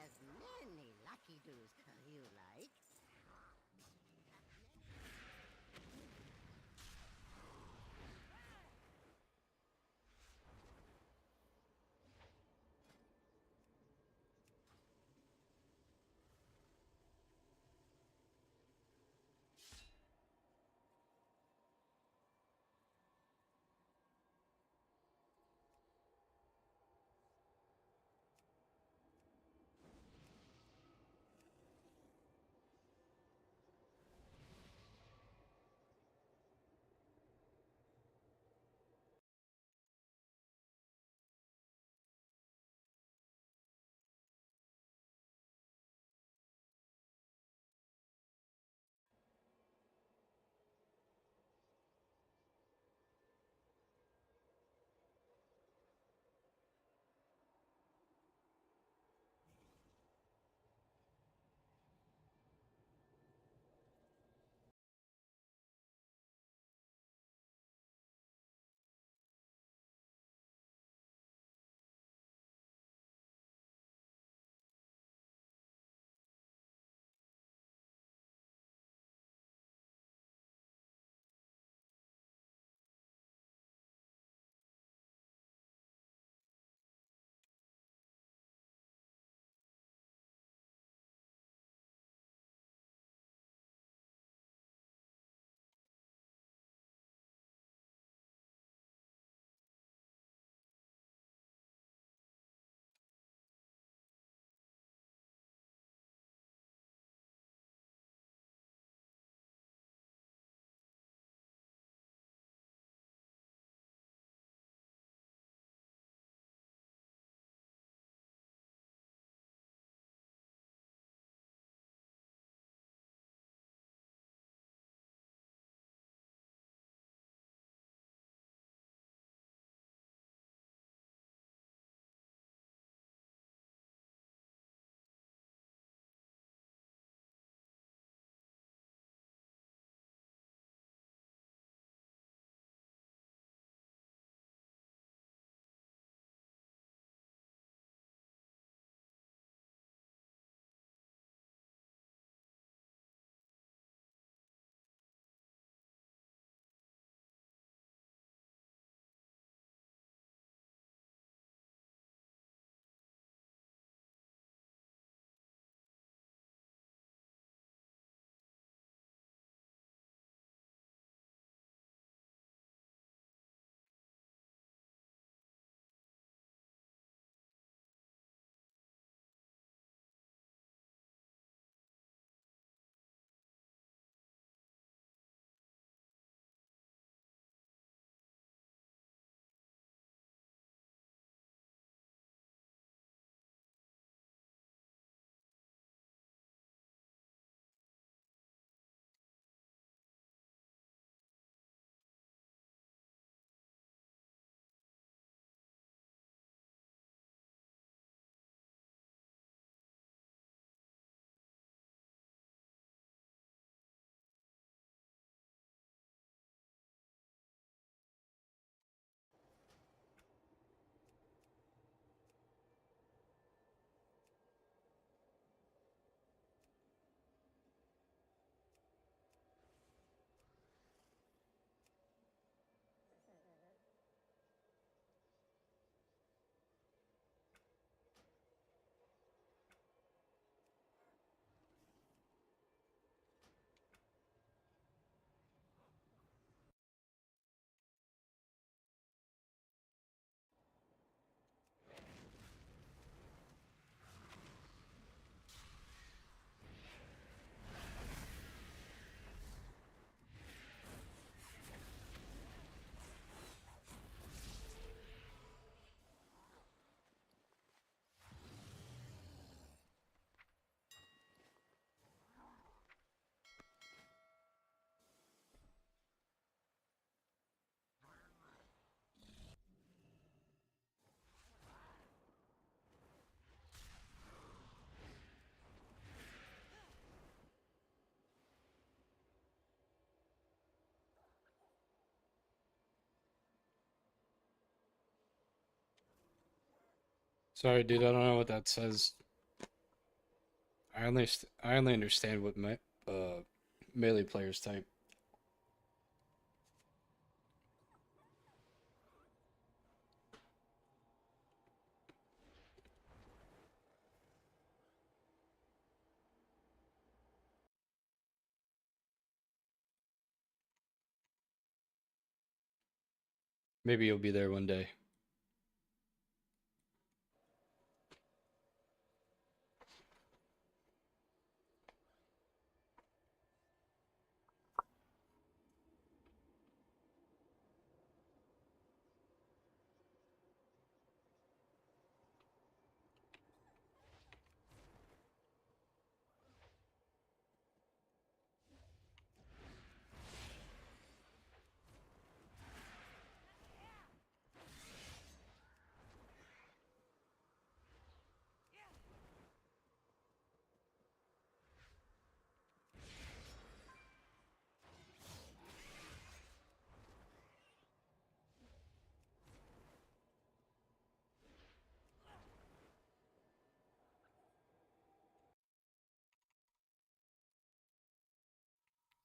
as many lucky doos you like. Sorry, dude, I don't know what that says. I only understand what my melee players type. Maybe you'll be there one day.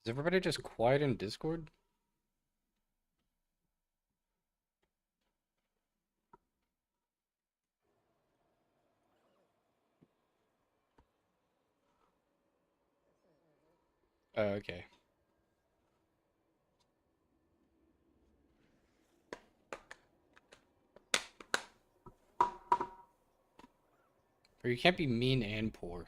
Is everybody just quiet in Discord? Okay. Or you can't be mean and poor.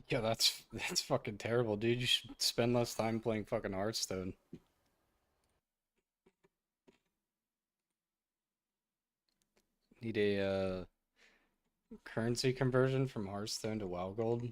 Yeah, that's fucking terrible, dude. You should spend less time playing fucking Hearthstone. Need a currency conversion from Hearthstone to WoW Gold.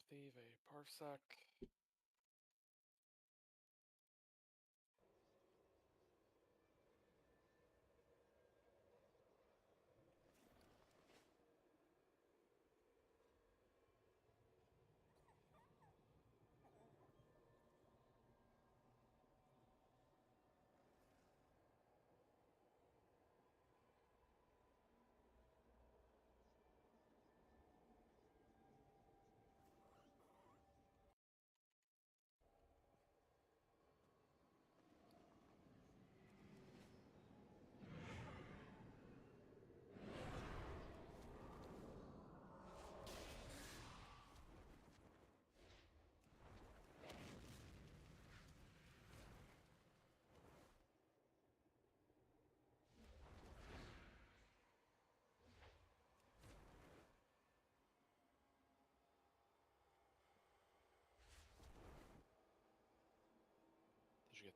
So leave a parsec.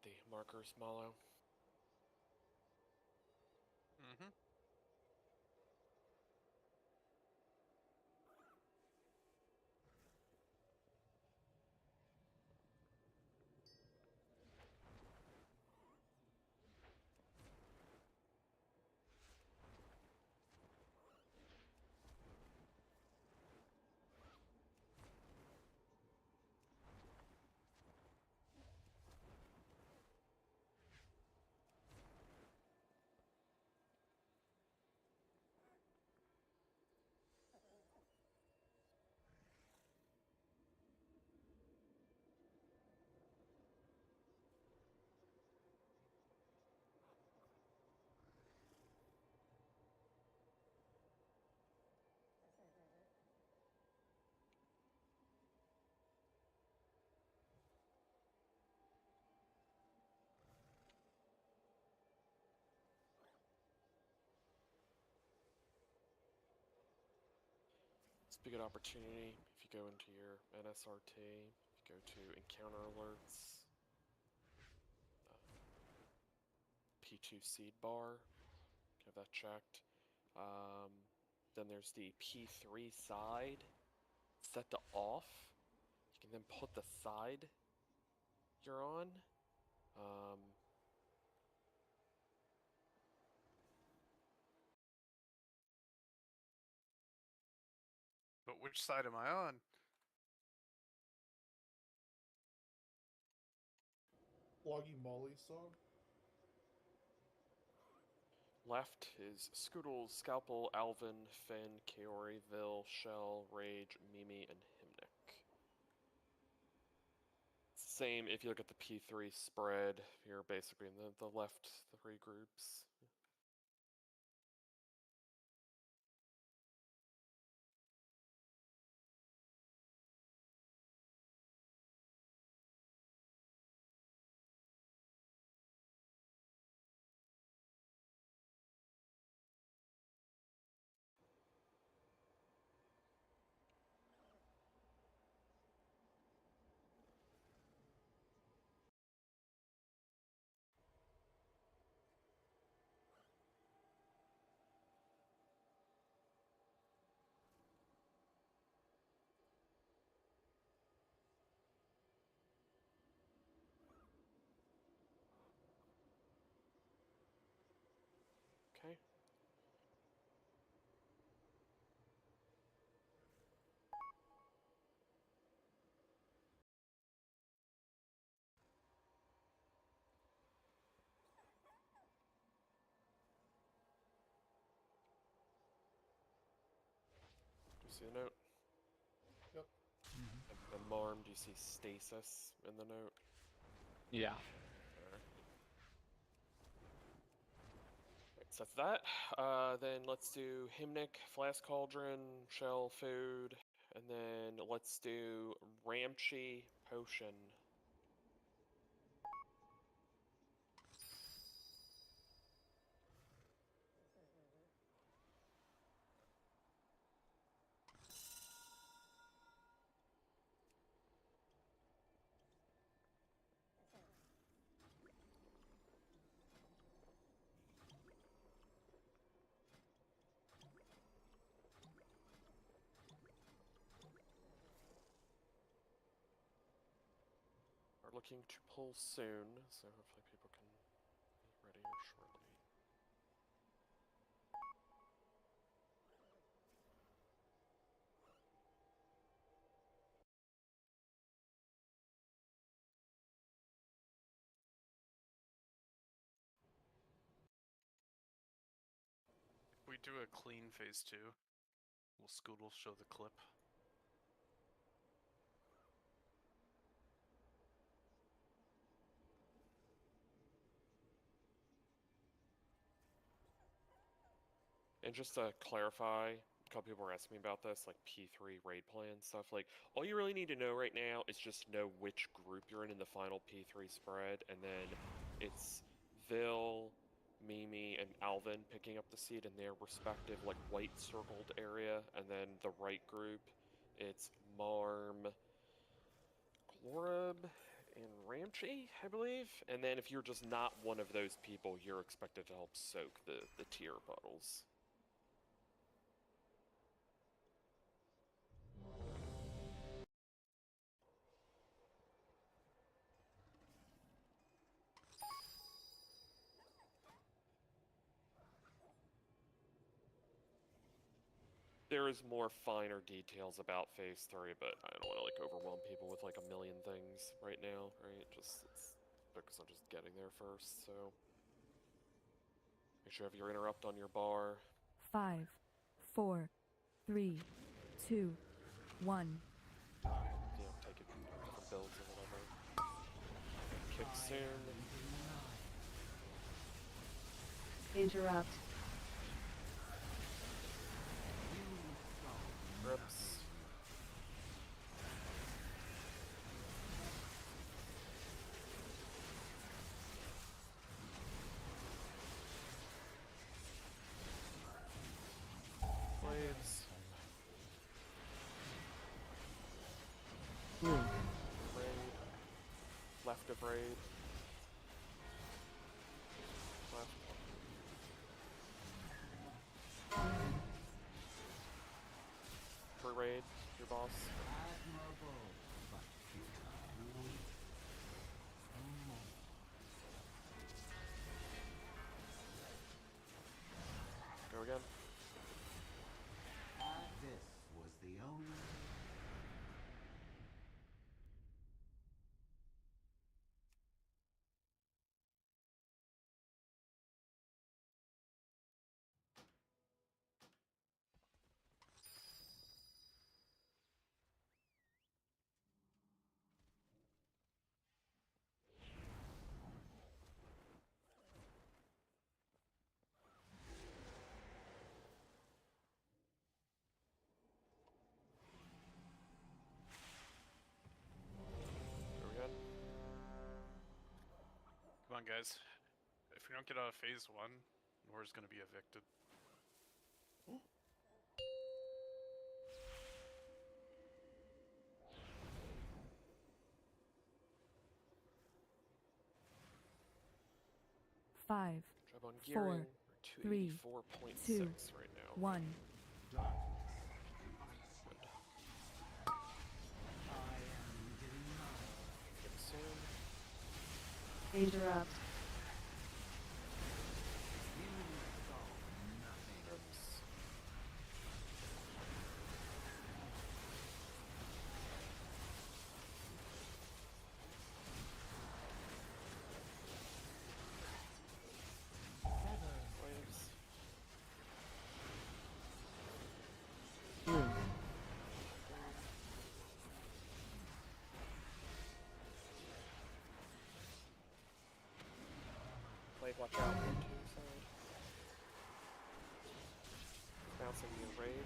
get the markers, Malo. Mm-hmm. It's a good opportunity if you go into your NSRT, if you go to Encounter Alerts, P2 seed bar, have that checked. Then there's the P3 side, set to off. You can then put the side you're on. But which side am I on? Loggy Molly song? Left is Scoodle, Scalpel, Alvin, Finn, Kaori, Vil, Shell, Rage, Mimi, and Hymnic. It's the same if you look at the P3 spread, you're basically in the left three groups. Okay. Do you see the note? Yep. Mm-hmm. And Marm, do you see stasis in the note? Yeah. Alright, so that's that. Then let's do Hymnic, Flask Cauldron, Shell, Food, and then let's do Ramchi, Potion. Are looking to pull soon, so hopefully people can be ready shortly. If we do a clean phase 2, will Scoodle show the clip? And just to clarify, a couple people were asking me about this, like P3 raid plan stuff. Like, all you really need to know right now is just know which group you're in the final P3 spread, and then it's Vil, Mimi, and Alvin picking up the seed in their respective like white circled area, and then the right group, it's Marm, Glorib, and Ramchi, I believe. And then if you're just not one of those people, you're expected to help soak the tier puddles. There is more finer details about Phase 3, but I don't want to like overwhelm people with like a million things right now, right? Just let's focus on just getting there first. So make sure you have your interrupt on your bar. 5, 4, 3, 2, 1. You know, take it different builds or whatever. Kick soon. Interrupt. Grips. Blades. Raid. Left of raid. Left. For raid, your boss. Admirable, but futile. Go again. This was the only. Go again. Come on, guys. If we don't get out of phase 1, Nora's gonna be evicted. Five, Job on 4, gearing. We're 3, 284.6 right now. 1. Good. Kick soon. Interrupt. Grips. Waves. Blade, watch out. 1, 2 side. Bouncing your raid.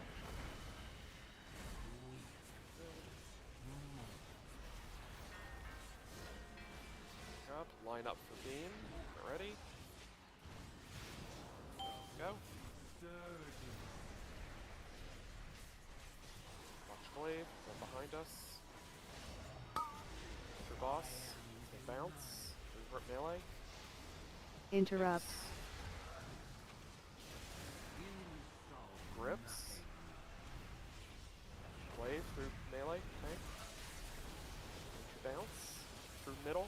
Up, line up for beam. Get ready. Go. Watch glaive, go behind us. Your boss. Bounce. Revert melee. Interrupt. Grips. Glaive through melee. Okay. Bounce. Through middle.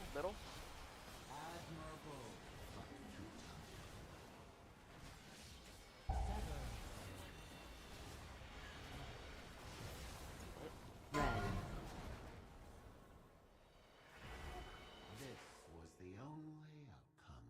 Admirable, but futile. Red. This was the only outcome.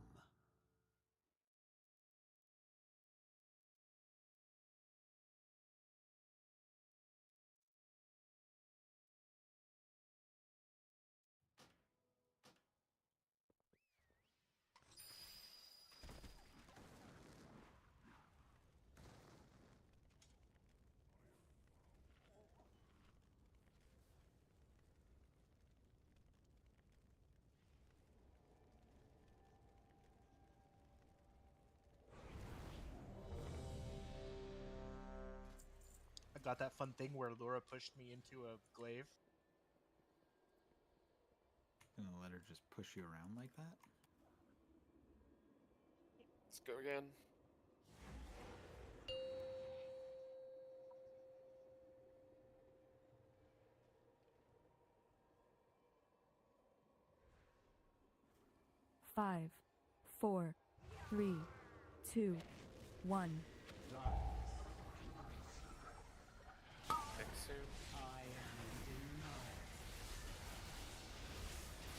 I got that fun thing where L'ura pushed me into a glaive. Gonna let just push you around like that? Let's go again. Five, four, three, two, one. Pick soon.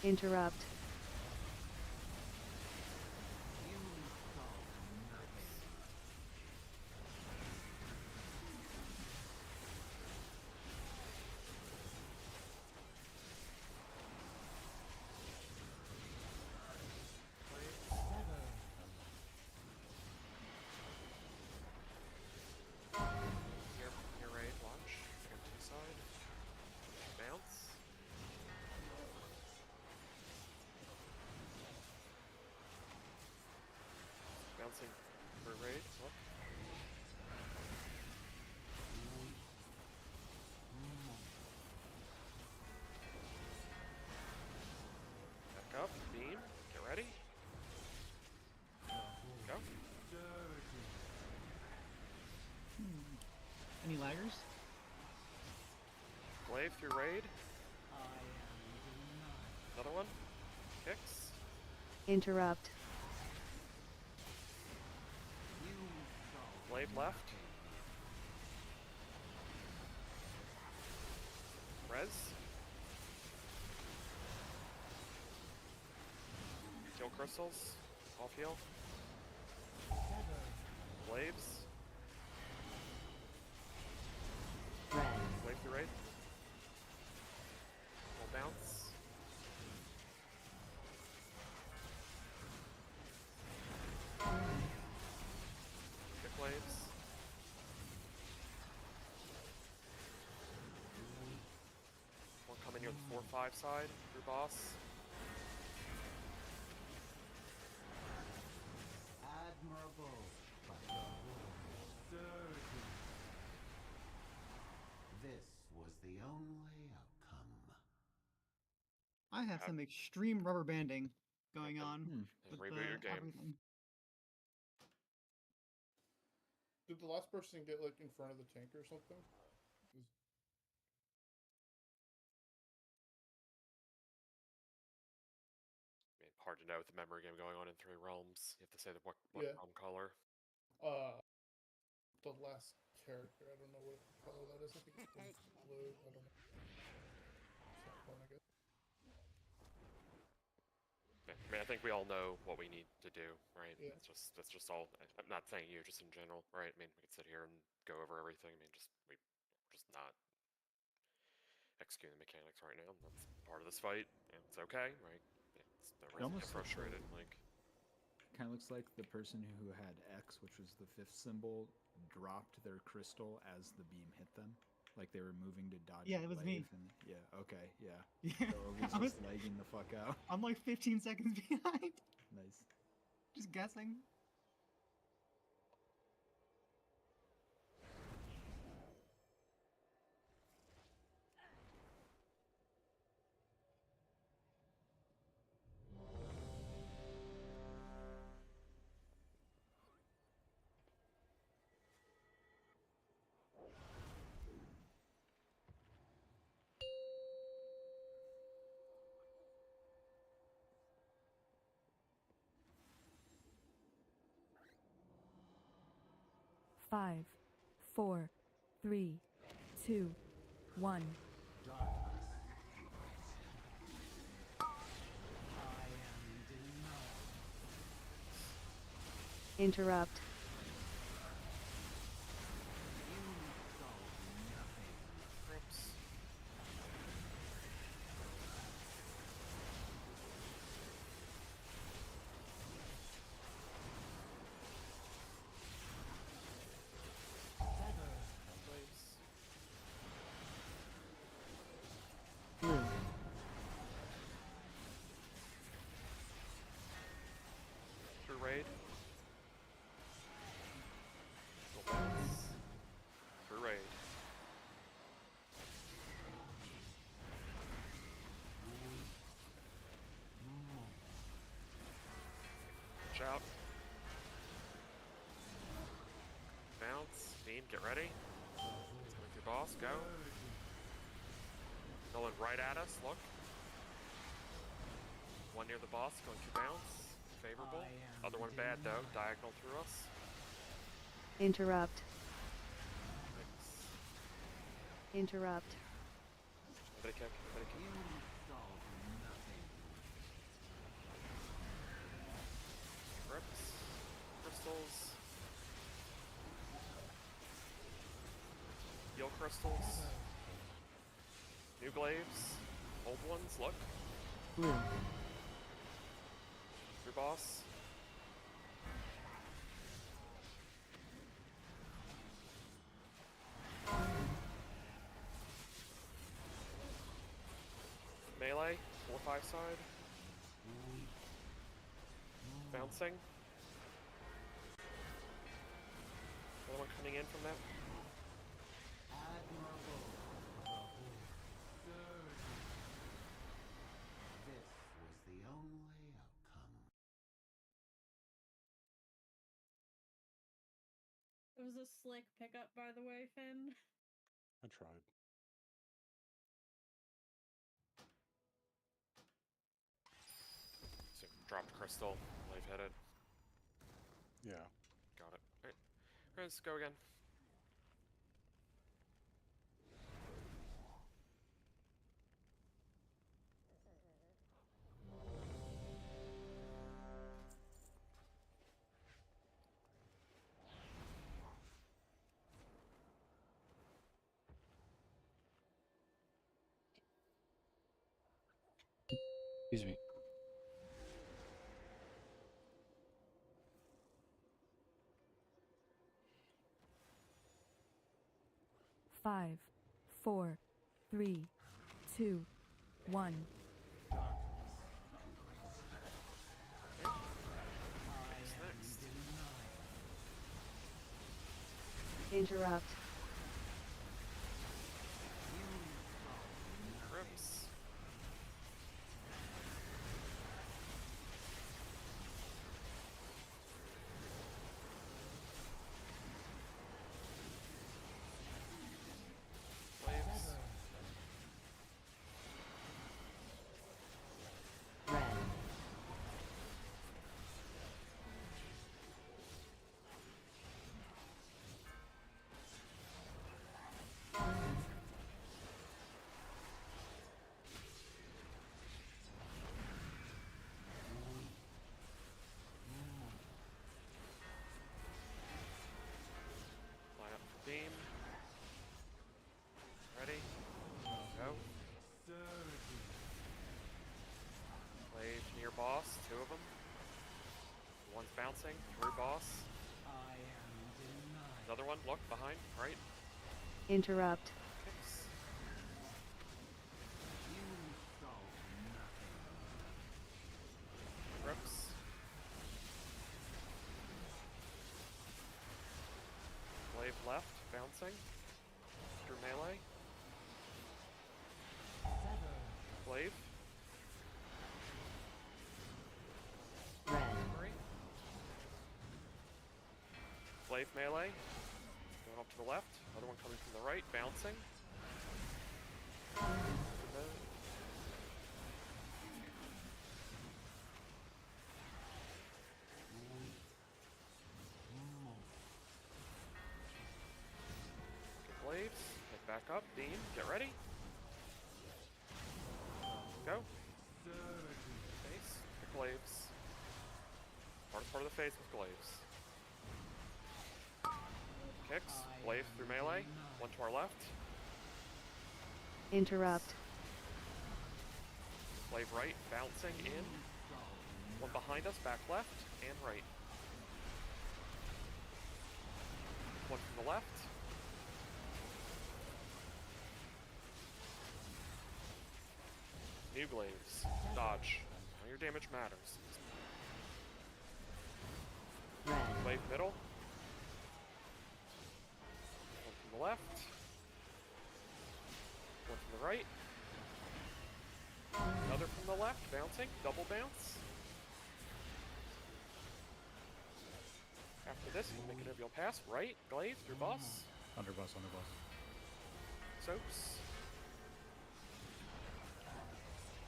Interrupt. You're right. Watch. Go to the side. Bounce. Bouncing for raid. Look. Back up. Beam. Get ready. Go. Any laggers? Glaive through raid. Another one. Kicks. Interrupt. Blade left. Res. Heal crystals. Off heal. Blaves. Wave through raid. We'll bounce. Kick waves. One coming near the 4-5 side through boss. Admirable, but dirty. This was the only outcome. I have some extreme rubber banding going on And with reboot your game. everything. Did the last person get like in front of the tank or something? I mean, hard to know with the memory game going on in 3 realms. You have to say what Yeah. realm color. The last character. I don't know what color that is. I think it's blue. I don't know. It's not fun, I guess. Yeah, I mean, I think we all know what we need to do, right? Yeah. That's just all. I'm not saying you, just in general, right? I mean, we could sit here and go over everything. I mean, we're just not executing the mechanics right now. That's part of this fight, and it's okay, right? Yeah, it's no reason to almost get looks frustrated. like- Like, Kind of looks like the person who had X, which was the 5th symbol, dropped their crystal as the beam hit them. Like they were moving to dodge. Yeah, the it was me. glaive and, yeah, okay, yeah. Yeah, So it was I was, just lagging the fuck out. I'm like 15 seconds behind. Nice. Just guessing. Five, four, three, two, one. Interrupt. Crips. Waves. Through raid. get ready. With your boss, go. Another one right at us, look. One near the boss, going to bounce. Favorable. Other one bad though, diagonal through us. Interrupt. Thanks. Interrupt. Anybody kick? Anybody kick? Grips. Crystals. Heal crystals. New glaives. Old ones, look. Blue. Your boss. Melee, 4-5 side. Bouncing. Another one coming in from that. This was the only outcome. It was a slick pickup, by the way, Finn. I tried. So dropped crystal, wave hit it. Yeah. Got it. Alright. Let's go again. Excuse me. Five, 4, 3, 2, 1. What's next? Interrupt. Grips. Waves. Red. Line up for beam. Ready? Go. Wave near boss, 2 of them. One's bouncing, through boss. Another one, look, behind, right. Interrupt. Kicks. Grips. Glaive left, bouncing. Through melee. Glaive. Red. Three. Glaive melee. Going up to the left. Other one coming from the right, bouncing. Get glaives. Pick back up. Beam. Get ready. Go. Face. Pick glaives. Part of the face with glaives. Kicks. Glaive through melee. One to our left. Interrupt. Glaive right. Bouncing in. One behind us. Back left. And right. One from the left. New glaives. Dodge. All your damage matters. Red. Glaive middle. One from the left. One from the right. Another from the left. Bouncing. Double bounce. After this, you can make an aerial pass. Right. Glaive through boss. Underboss, underboss. Soaps.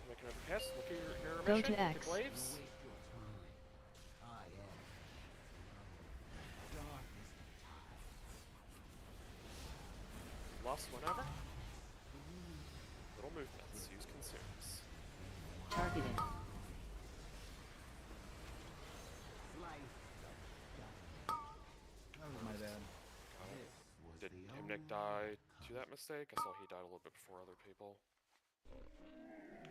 Make another pass. Look at your Go mission. to X. Get waves. Await your time. I am. Darkness. Lost whenever. Little movements. Use consumes. Targeted. That was my bad. Did Himnik die to that mistake? I saw he died a little bit before other people.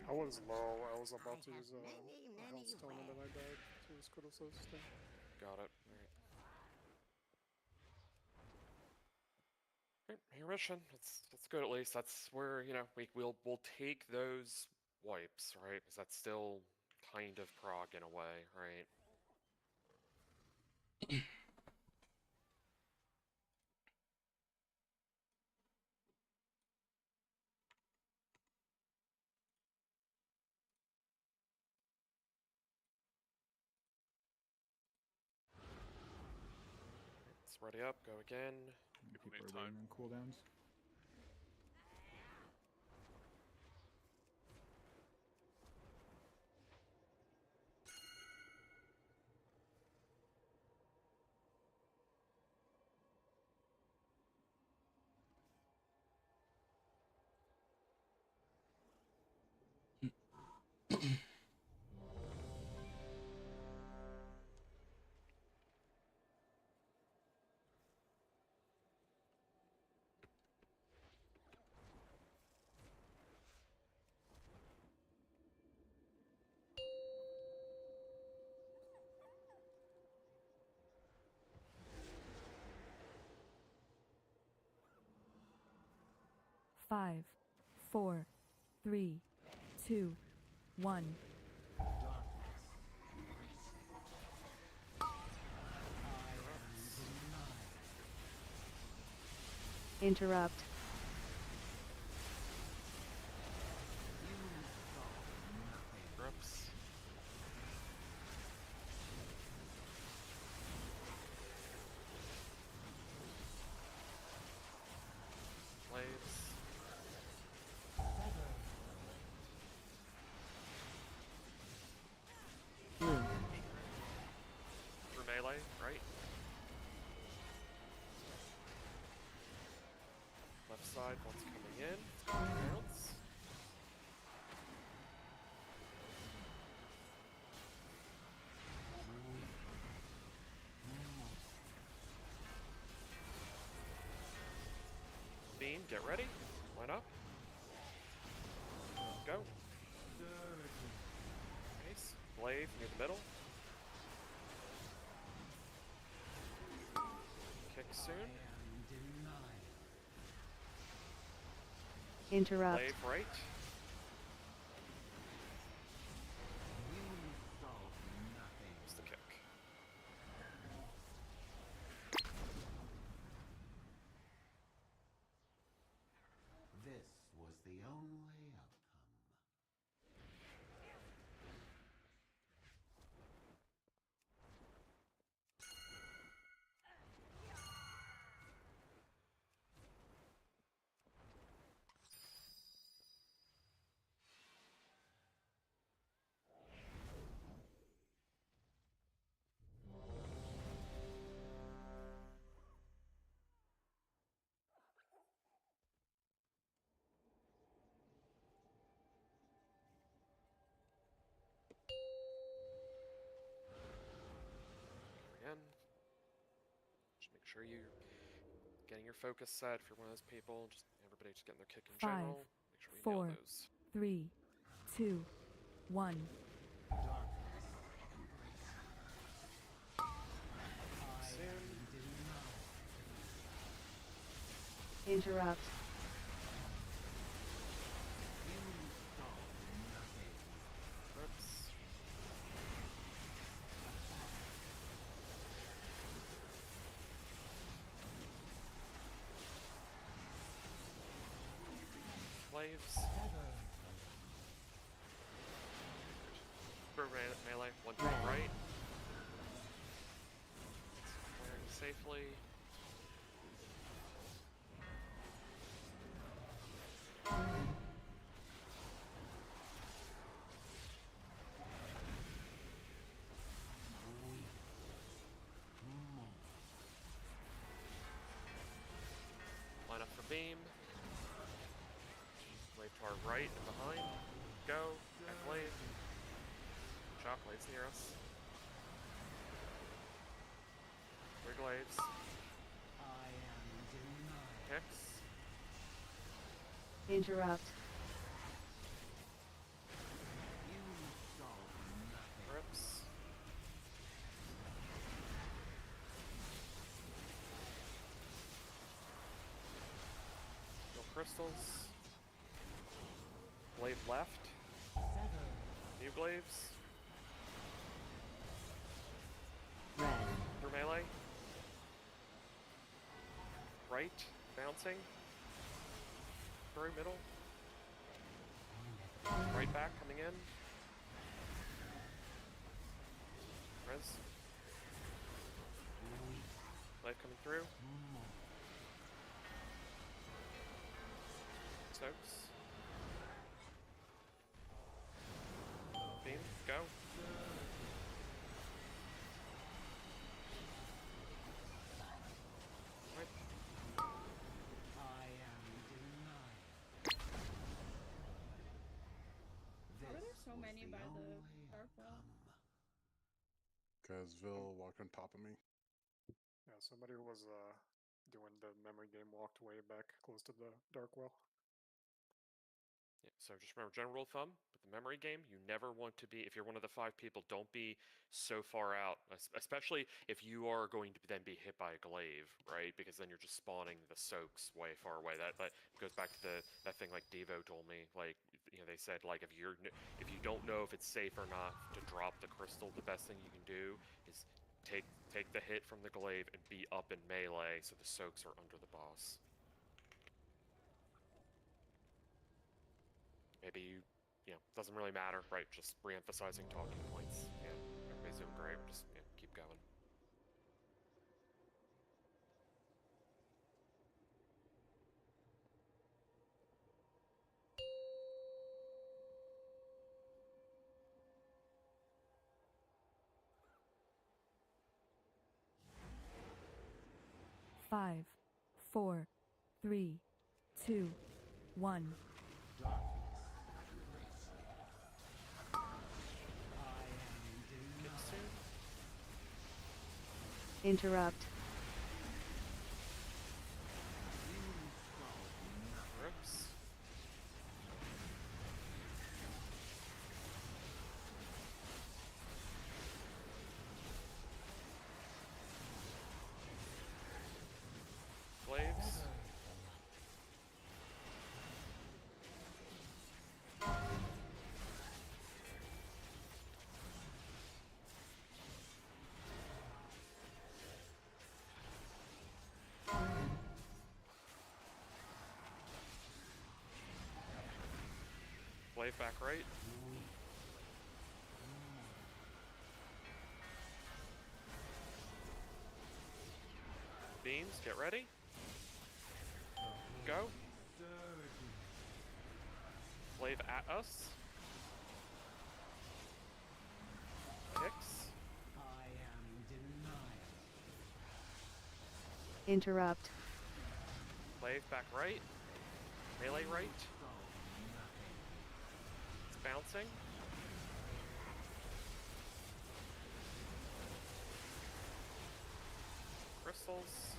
I was low. I was about to use health stone and then I died to his critical system. Got it. Alright. Alright, your mission. That's good at least. That's where, you know, we'll take those wipes, right? Because that's still kind of prog in a way, right? Let's ready up, go again. People need are time. waiting on cooldowns. Five, 4, 3, 2, 1. Interrupt. Grips. Blades. Through melee, right? Left side, one's coming in. It's going bounce. Beam, get ready. Line up. Go. Nice. Blade near the middle. Kick soon. Interrupt. Blade right. Just the kick. This was the only outcome. Again. Just make sure you're getting your focus set for one of those people. Just everybody just getting their kick in 5, general. Make sure we nail 4, those. 3, 2, 1. Soon. Interrupt. Grips. Slaves. For melee, one to the right. Firing safely. far right and behind. Go. And glaive. Shockwave's near us. 3 glaives. Hicks. Interrupt. Rips. No crystals. Glaive left. New glaives. Red. Through melee. Right. Bouncing. Through middle. Right back coming in. Res. Life coming through. Soaks. Beam, go. Right. Why are there so many by the dark well? Because Vil walked on top of me. Yeah, somebody who was doing the memory game walked way back close to the dark well. Yeah, so just remember, general rule of thumb, with the memory game, you never want to be, if you're one of the 5 people, don't be so far out, especially if you are going to then be hit by a glaive, right? Because then you're just spawning the soaks way far away. That goes back to that thing like Devo told me, like, you know, they said, like, if you don't know if it's safe or not to drop the crystal, the best thing you can do is take the hit from the glaive and be up in melee so the soaks are under the boss. Maybe you know, doesn't really matter, right? Just re-emphasizing talking points. Yeah, everybody's doing great. We're just keep going. Five, 4, 3, 2, 1. Interrupt. Rips. Glaives. Glaive back right. Beams, get ready. Go. Glaive at us. Hicks. Interrupt. Glaive back right. Melee right. It's bouncing. Crystals.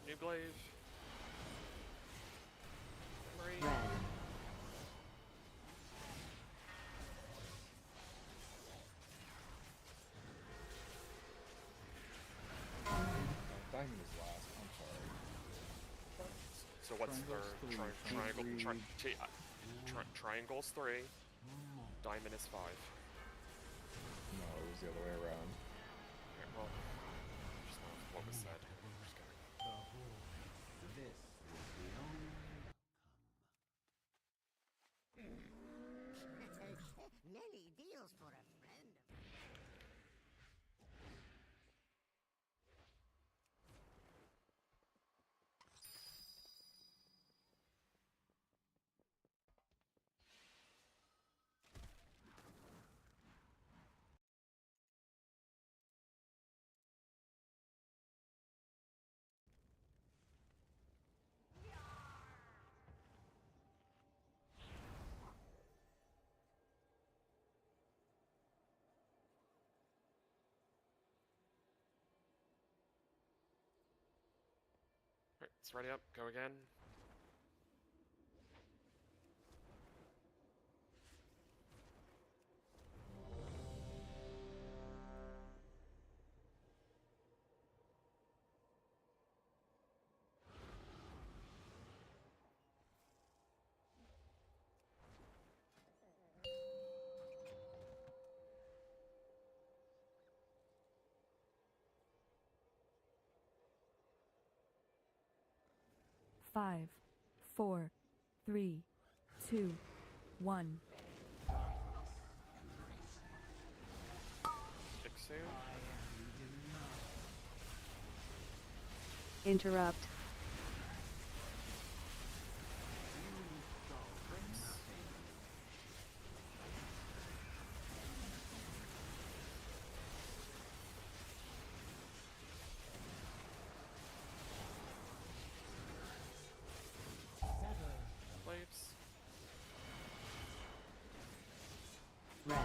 New glaive. Memory. Red. Diamond is last. I'm sorry. So what's Triangle's triangle? three. Triangle's 3. Diamond is 5. No, it was the other way around. Okay, well, just know what was said. Just kidding. This is the only Nelly deals for a friend. Let's ready up. Go again. Five, 4, 3, 2, 1. Kick soon. Interrupt. Slaves. Red.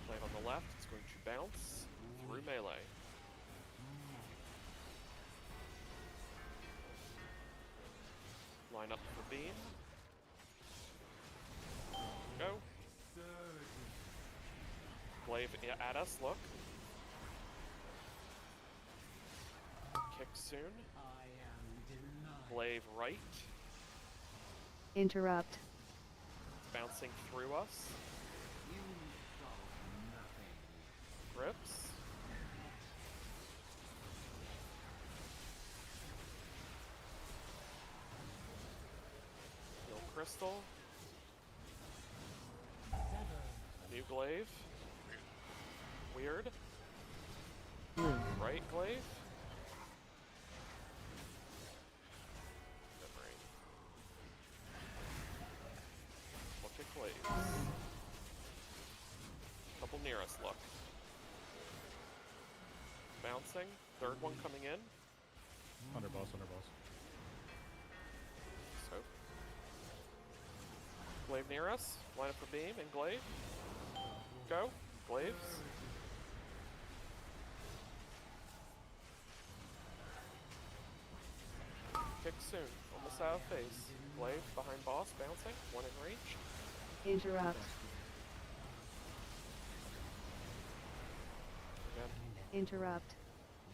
Play on the left. It's going to bounce through melee. Line up for beam. Go. Glaive at us, look. Kick soon. Glaive right. Interrupt. Bouncing through us. Grips. Heal crystal. New glaive. Weird. Right glaive. Memory. Look at glaives. Couple near us, look. Bouncing. Third one coming in. Underboss. So. Glaive near us. Line up for beam and glaive. Go. Glaives. Kick soon. Almost out of phase. Glaive behind boss. Bouncing. One in range. Interrupt. Again. Interrupt.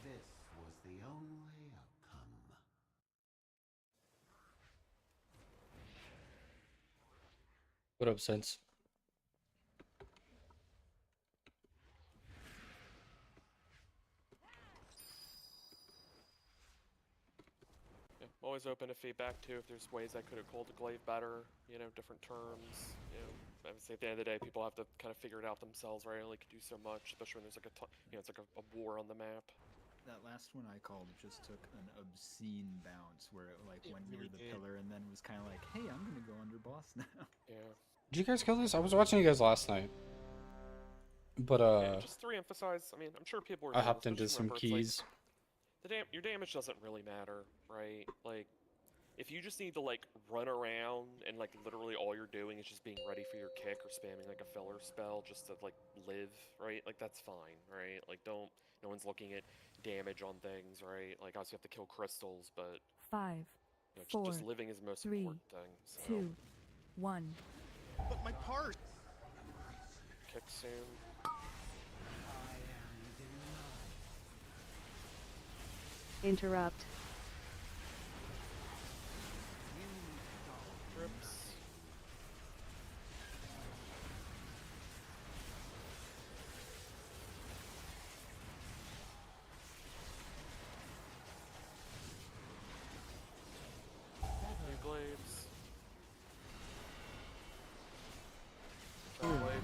This was the only outcome. What up, Sense? Yeah, I'm always open to feedback too. If there's ways I could have called the glaive better, you know, different terms. You know, I would say at the end of the day, people have to kind of figure it out themselves, right? I only can do so much, especially when there's like it's like a war on the map. That last one I called just took an obscene bounce where it like went near the pillar and then was kind of like, hey, I'm gonna go under boss now. Yeah. Did you guys kill this? I was watching you guys last night. But Yeah, just to reemphasize, I mean, I'm sure people are. I doing hopped this, but into just some remember, it's like, keys. your damage doesn't really matter, right? Like, if you just need to like run around and like literally all you're doing is just being ready for your kick or spamming like a filler spell just to like live, right? Like that's fine, right? Like no one's looking at damage on things, right? Like obviously you have to kill crystals, but 5, you know, 4, just living is the most 3, important thing. So 2, 1. But my part. kick soon. Interrupt. Grips. New glaives. Glaive.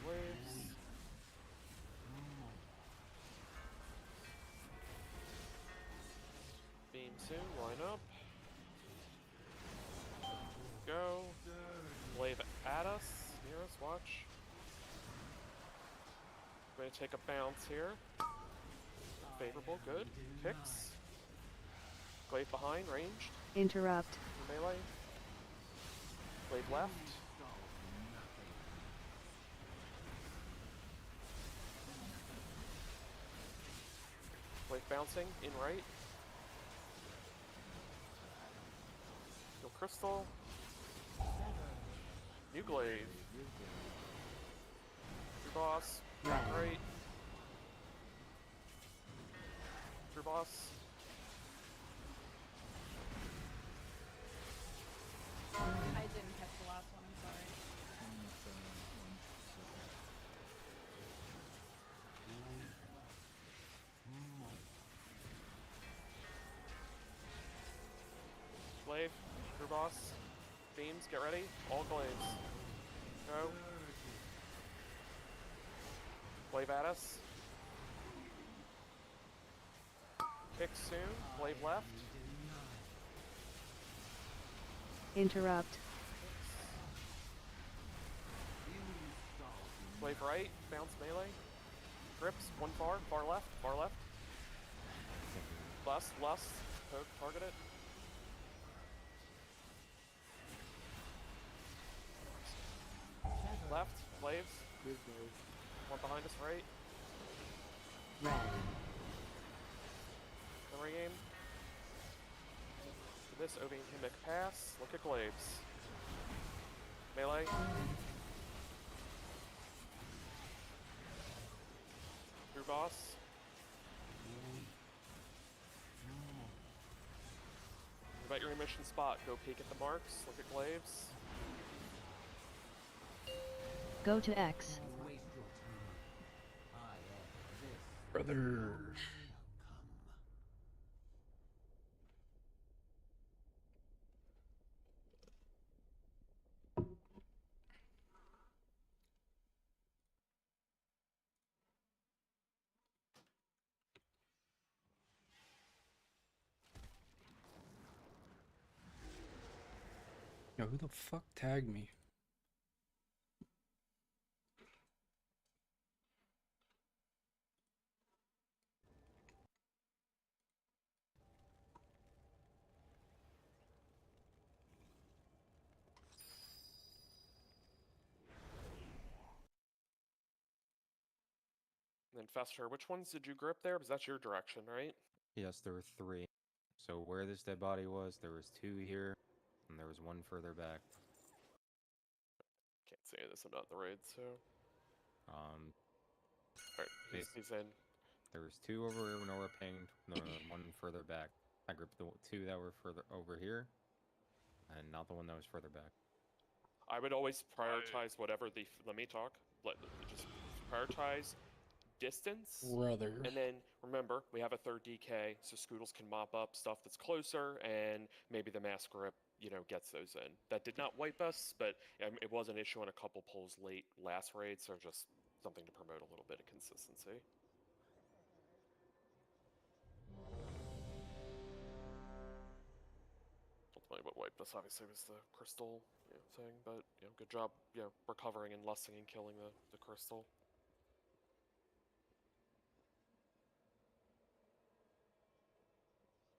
Waves. Beam soon, line up. at us, near us, watch. Going to take a bounce here. Favorable, good. Kicks. Glaive behind, ranged. Interrupt. Melee. Glaive left. Glaive bouncing, in right. Go crystal. New glaive. True boss. Back right. True boss. I didn't catch the last one, I'm sorry. Glaive. True boss. Themes, get ready. All glaives. Go. Glaive at us. Kick soon. Glaive left. Interrupt. Glaive right. Bounce melee. Grips. One far. Far left. Far left. Lust. Poke. Target it. Left. Glaives. One behind us, right. Memory game. For this Obi Himic pass. Look at glaives. Melee. True boss. About your emission spot. Go peek at the marks. Look at glaives. Go to X. Brother. Yo, who the fuck tagged me? And then Fester, which ones did you grip there? Because that's your direction, right? Yes, there were 3. So where this dead body was, there was 2 here, and there was 1 further back. Can't say this, I'm not in the raid, so. Alright, Bas- he's in. There was 2 over here, Nora pinged, no, 1 further back. I gripped the 2 that were further over here, and not the one that was further back. I would always prioritize whatever the. Let me talk. Just prioritize distance. Brother. And then remember, we have a third DK, so Scoodles can mop up stuff that's closer, and maybe the mass grip, gets those in. That did not wipe us, but it was an issue on a couple pulls late last raid, so just something to promote a little bit of consistency. Ultimately, what wiped us obviously was the crystal thing, but good job, recovering and lusting and killing the crystal.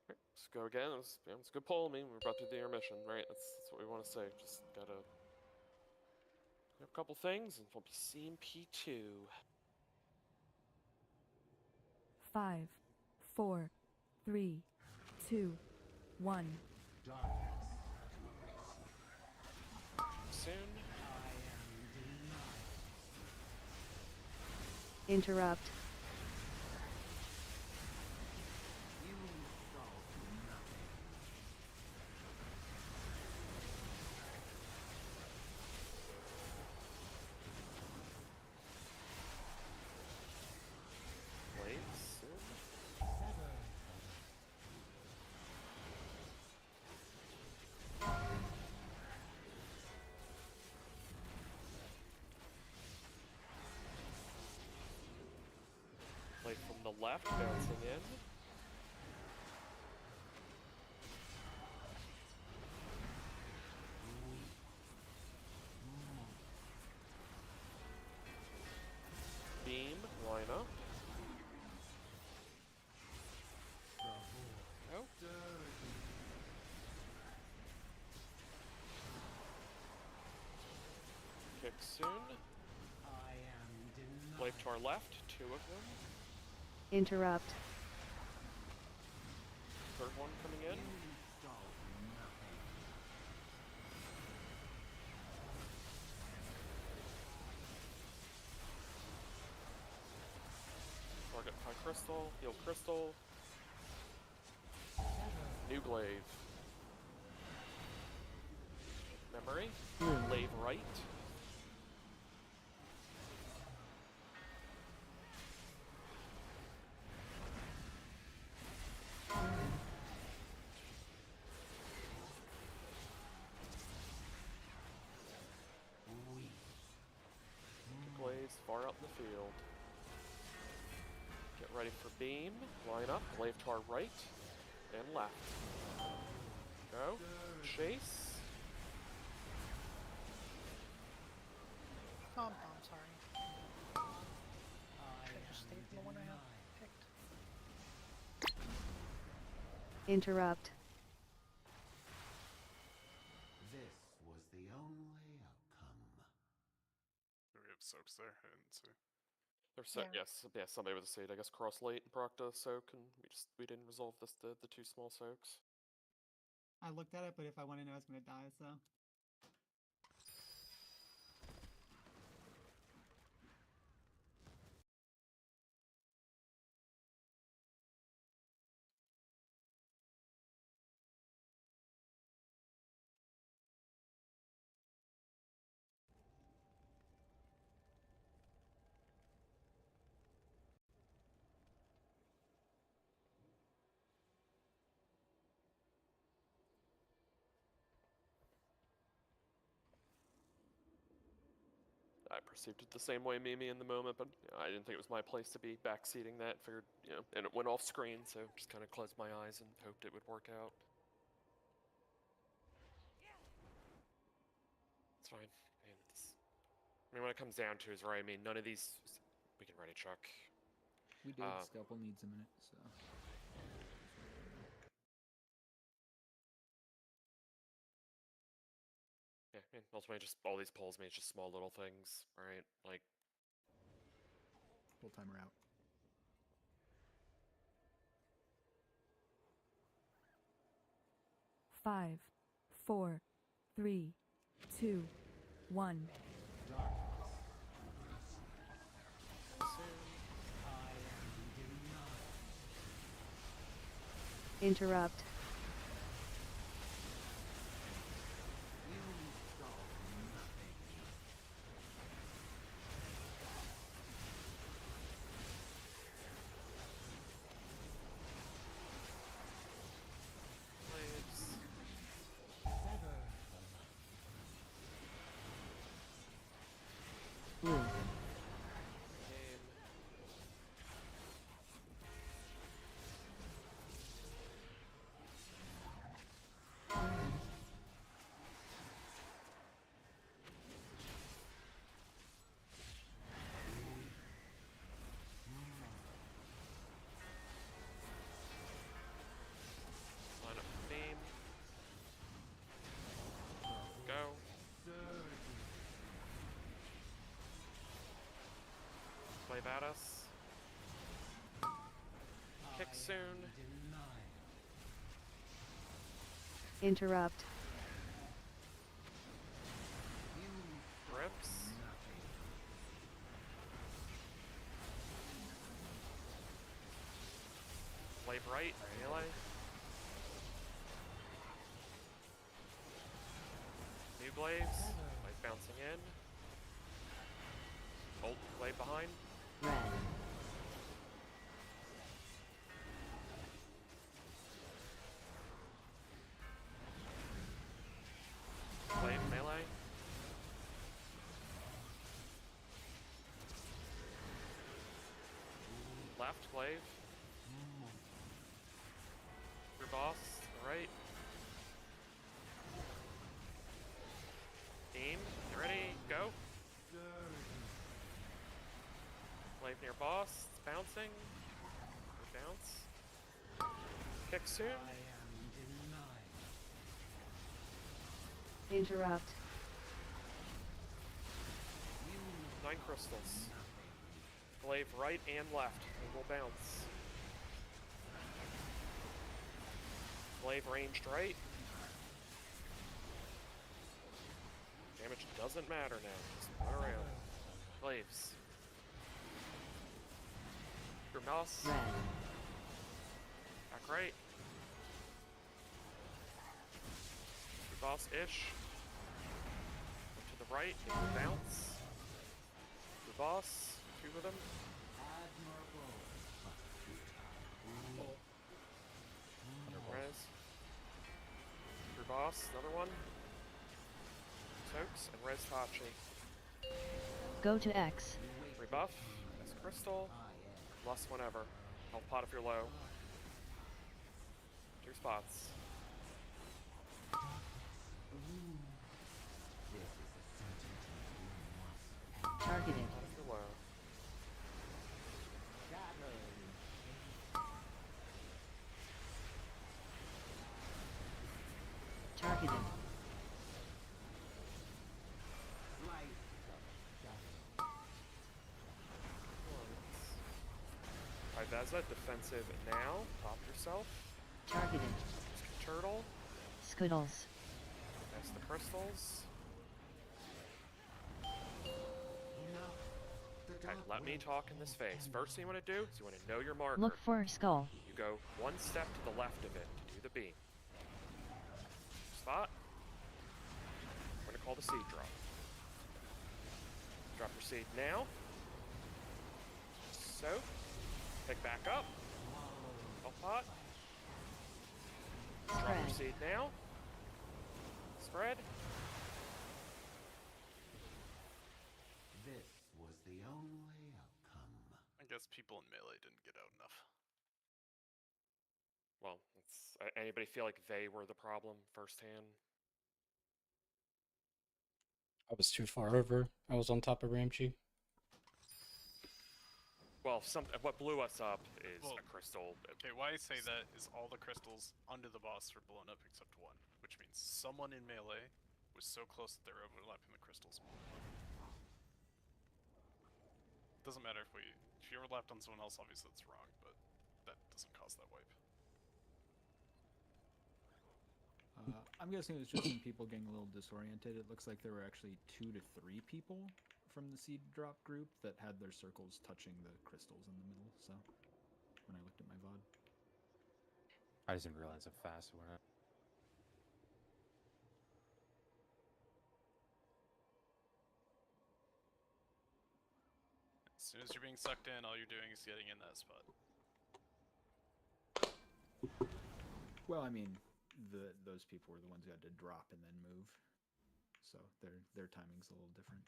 Right, let's go again. It was a good pull. I mean, we're about to do the intermission, right? That's what we want to say. Just gotta grab a couple things, and we'll be seeing P2. 5, 4, 3, 2, 1. Soon. Interrupt. Wait, soon. Like from the left, bouncing in. Kick soon. Glaive to our left, 2 of them. Interrupt. Third one coming in. Target high crystal, heal crystal. New glaive. Memory. Glaive right. Glaives far out in the field. Get ready for beam. Line up. Glaive to our right and left. Go. Chase. I'm sorry. Should just stayed in the one I have picked. Interrupt. This was the only outcome. Do we have soaks there? I didn't see. There's Yeah. yes, somebody with a seed. I guess cross late and procta soak, and we didn't resolve the 2 small soaks. I looked at it, but if I want to know, it's gonna die. So. I perceived it the same way, Mimi, in the moment, but I didn't think it was my place to be backseating that. Figured, and it went off screen, so just kind of closed my eyes and hoped it would work out. It's fine. I mean, when it comes down to it, right? I mean, none of these we can ready chuck. We did. Scalpel needs a minute, so. Yeah, I mean, ultimately, just all these pulls mean it's just small little things, right? Like. Full timer out. Five, 4, 3, 2, 1. Interrupt. Wave at us. Kick soon. Interrupt. Rips. Wave right, melee. New glaives. Wave bouncing in. Hold blade behind. Red. Glaive melee. Left glaive. Your boss, right. Beam, you ready? Go. Glaive near boss, it's bouncing. Bounce. Kick soon. Interrupt. 9 crystals. Glaive right and left. It will bounce. Glaive ranged right. Damage doesn't matter now. Just run around. Glaives. Your mouse. Back right. Your boss-ish. To the right, it will bounce. Your boss, 2 of them. Your res. Your boss, another one. Tokes and res Tachi. Go to X. Rebuff. As crystal. Plus whenever. Health pot if you're low. 2 spots. Targeted. Pot if you're low. Targeted. Iveza, defensive now. Pop yourself. Targeted. Turtle. Skittles. That's the crystals. Okay, let me talk in this phase. First thing you want to do is you want to know your marker. Look for a skull. You go 1 step to the left of it to do the beam. Spot. We're going to call the seed drop. Drop your seed now. So, pick back up. Health pot. Drop your seed now. Spread. This was the only outcome. I guess people in Melee didn't get out enough. Well, anybody feel like they were the problem firsthand? I was too far over. I was on top of Ramchi. Well, what blew us up is Well, a crystal. Okay, why I say that is all the crystals under the boss are blown up except 1, which means someone in Melee was so close that they're overlapping the crystals. Doesn't matter if you overlapped on someone else, obviously that's wrong, but that doesn't cause that wipe. I'm guessing it was just some people getting a little disoriented. It looks like there were actually 2 to 3 people from the seed drop group that had their circles touching the crystals in the middle, so when I looked at my VOD. I just didn't realize how fast it went. As soon as you're being sucked in, all you're doing is getting in that spot. Well, I mean, those people were the ones who had to drop and then move, so their timing's a little different.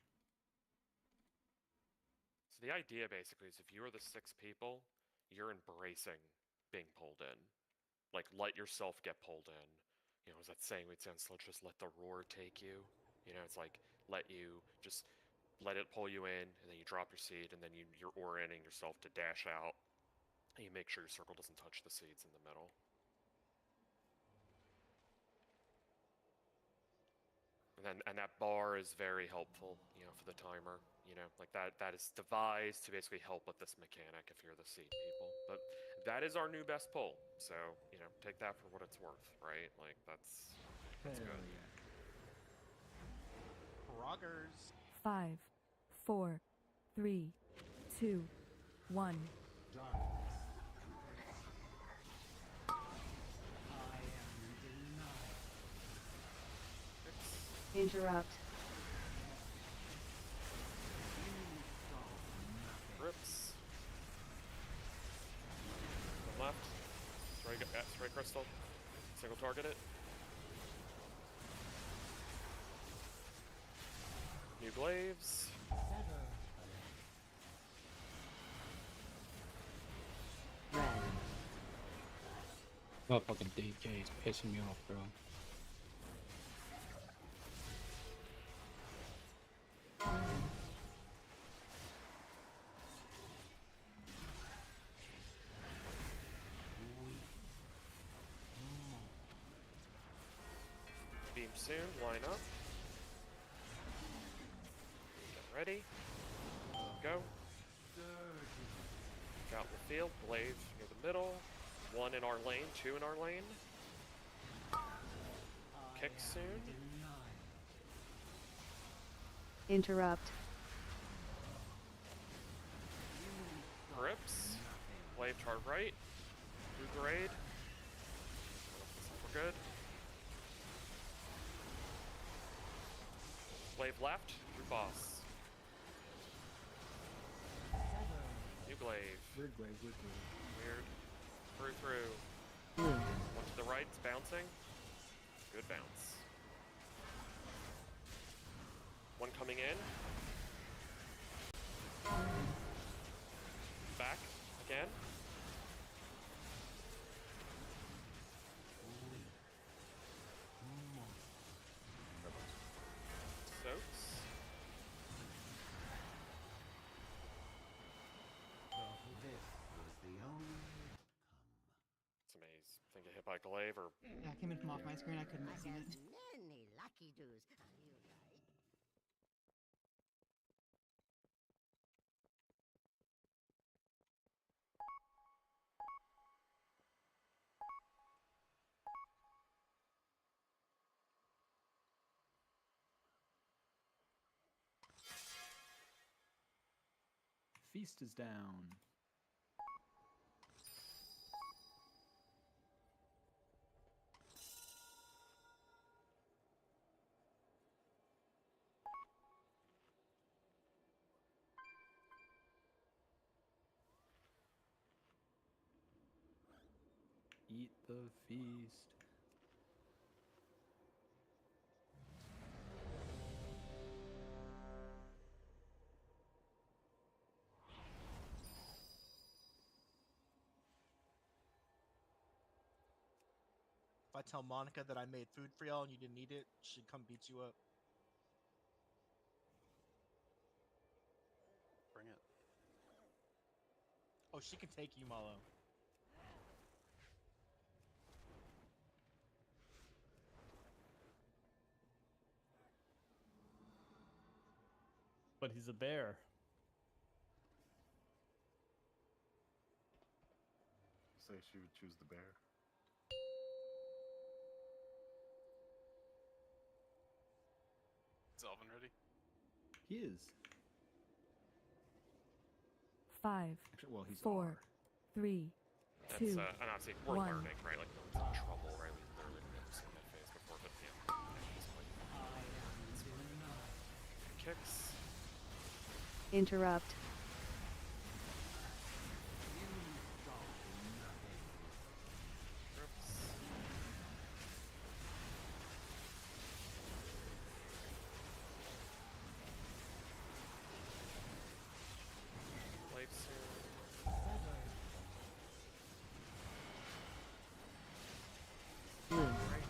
So the idea basically is if you are the 6 people, you're embracing being pulled in. Like, let yourself get pulled in. You know, as that saying made sense, let's just let the roar take you. You know, it's like, let it pull you in, and then you drop your seed, and then you're orienting yourself to dash out, and you make sure your circle doesn't touch the seeds in the middle. And that bar is very helpful, you know, for the timer. You know, like that is devised to basically help with this mechanic if you're the seed people. But that is our new best pull. So, you know, take that for what it's worth, right? Like that's good. Yeah. Proggers. 5, 4, 3, 2, 1. Interrupt. Rips. From left. Stray crystal. Single target it. New glaives. Red. That fucking DK is pissing me off, bro. Beam soon, line up. Get ready. Go. Out in the field. Glaive near the middle. 1 in our lane, 2 in our lane. Kick soon. Interrupt. Grips. Glaive chart right. Blue grade. We're good. Glaive left. Through boss. New glaive. Weird glaive, weird glaive. Weird. Through. One to the right, it's bouncing. Good bounce. One coming in. Back again. Soaks. Was the only It's a maze. Think get hit by glaive or Yeah, I came in from off my screen. I couldn't have seen it. Many lucky doos. You right? Feast is down. Eat the feast. If I tell Monica that I made food for y'all and you didn't eat it, she'd come beat you up. Bring it. Oh, she can take you, Malo. But he's a bear. Say she would choose the bear. Is Alvin ready? He is. 5, Actually, well, he's 4, R. 3, that's 2, and obviously we're 1. learning, right? Like no one's in trouble, right? We literally never seen that phase before, but yeah. Kicks. Interrupt. Grips. Glaive soon. Right.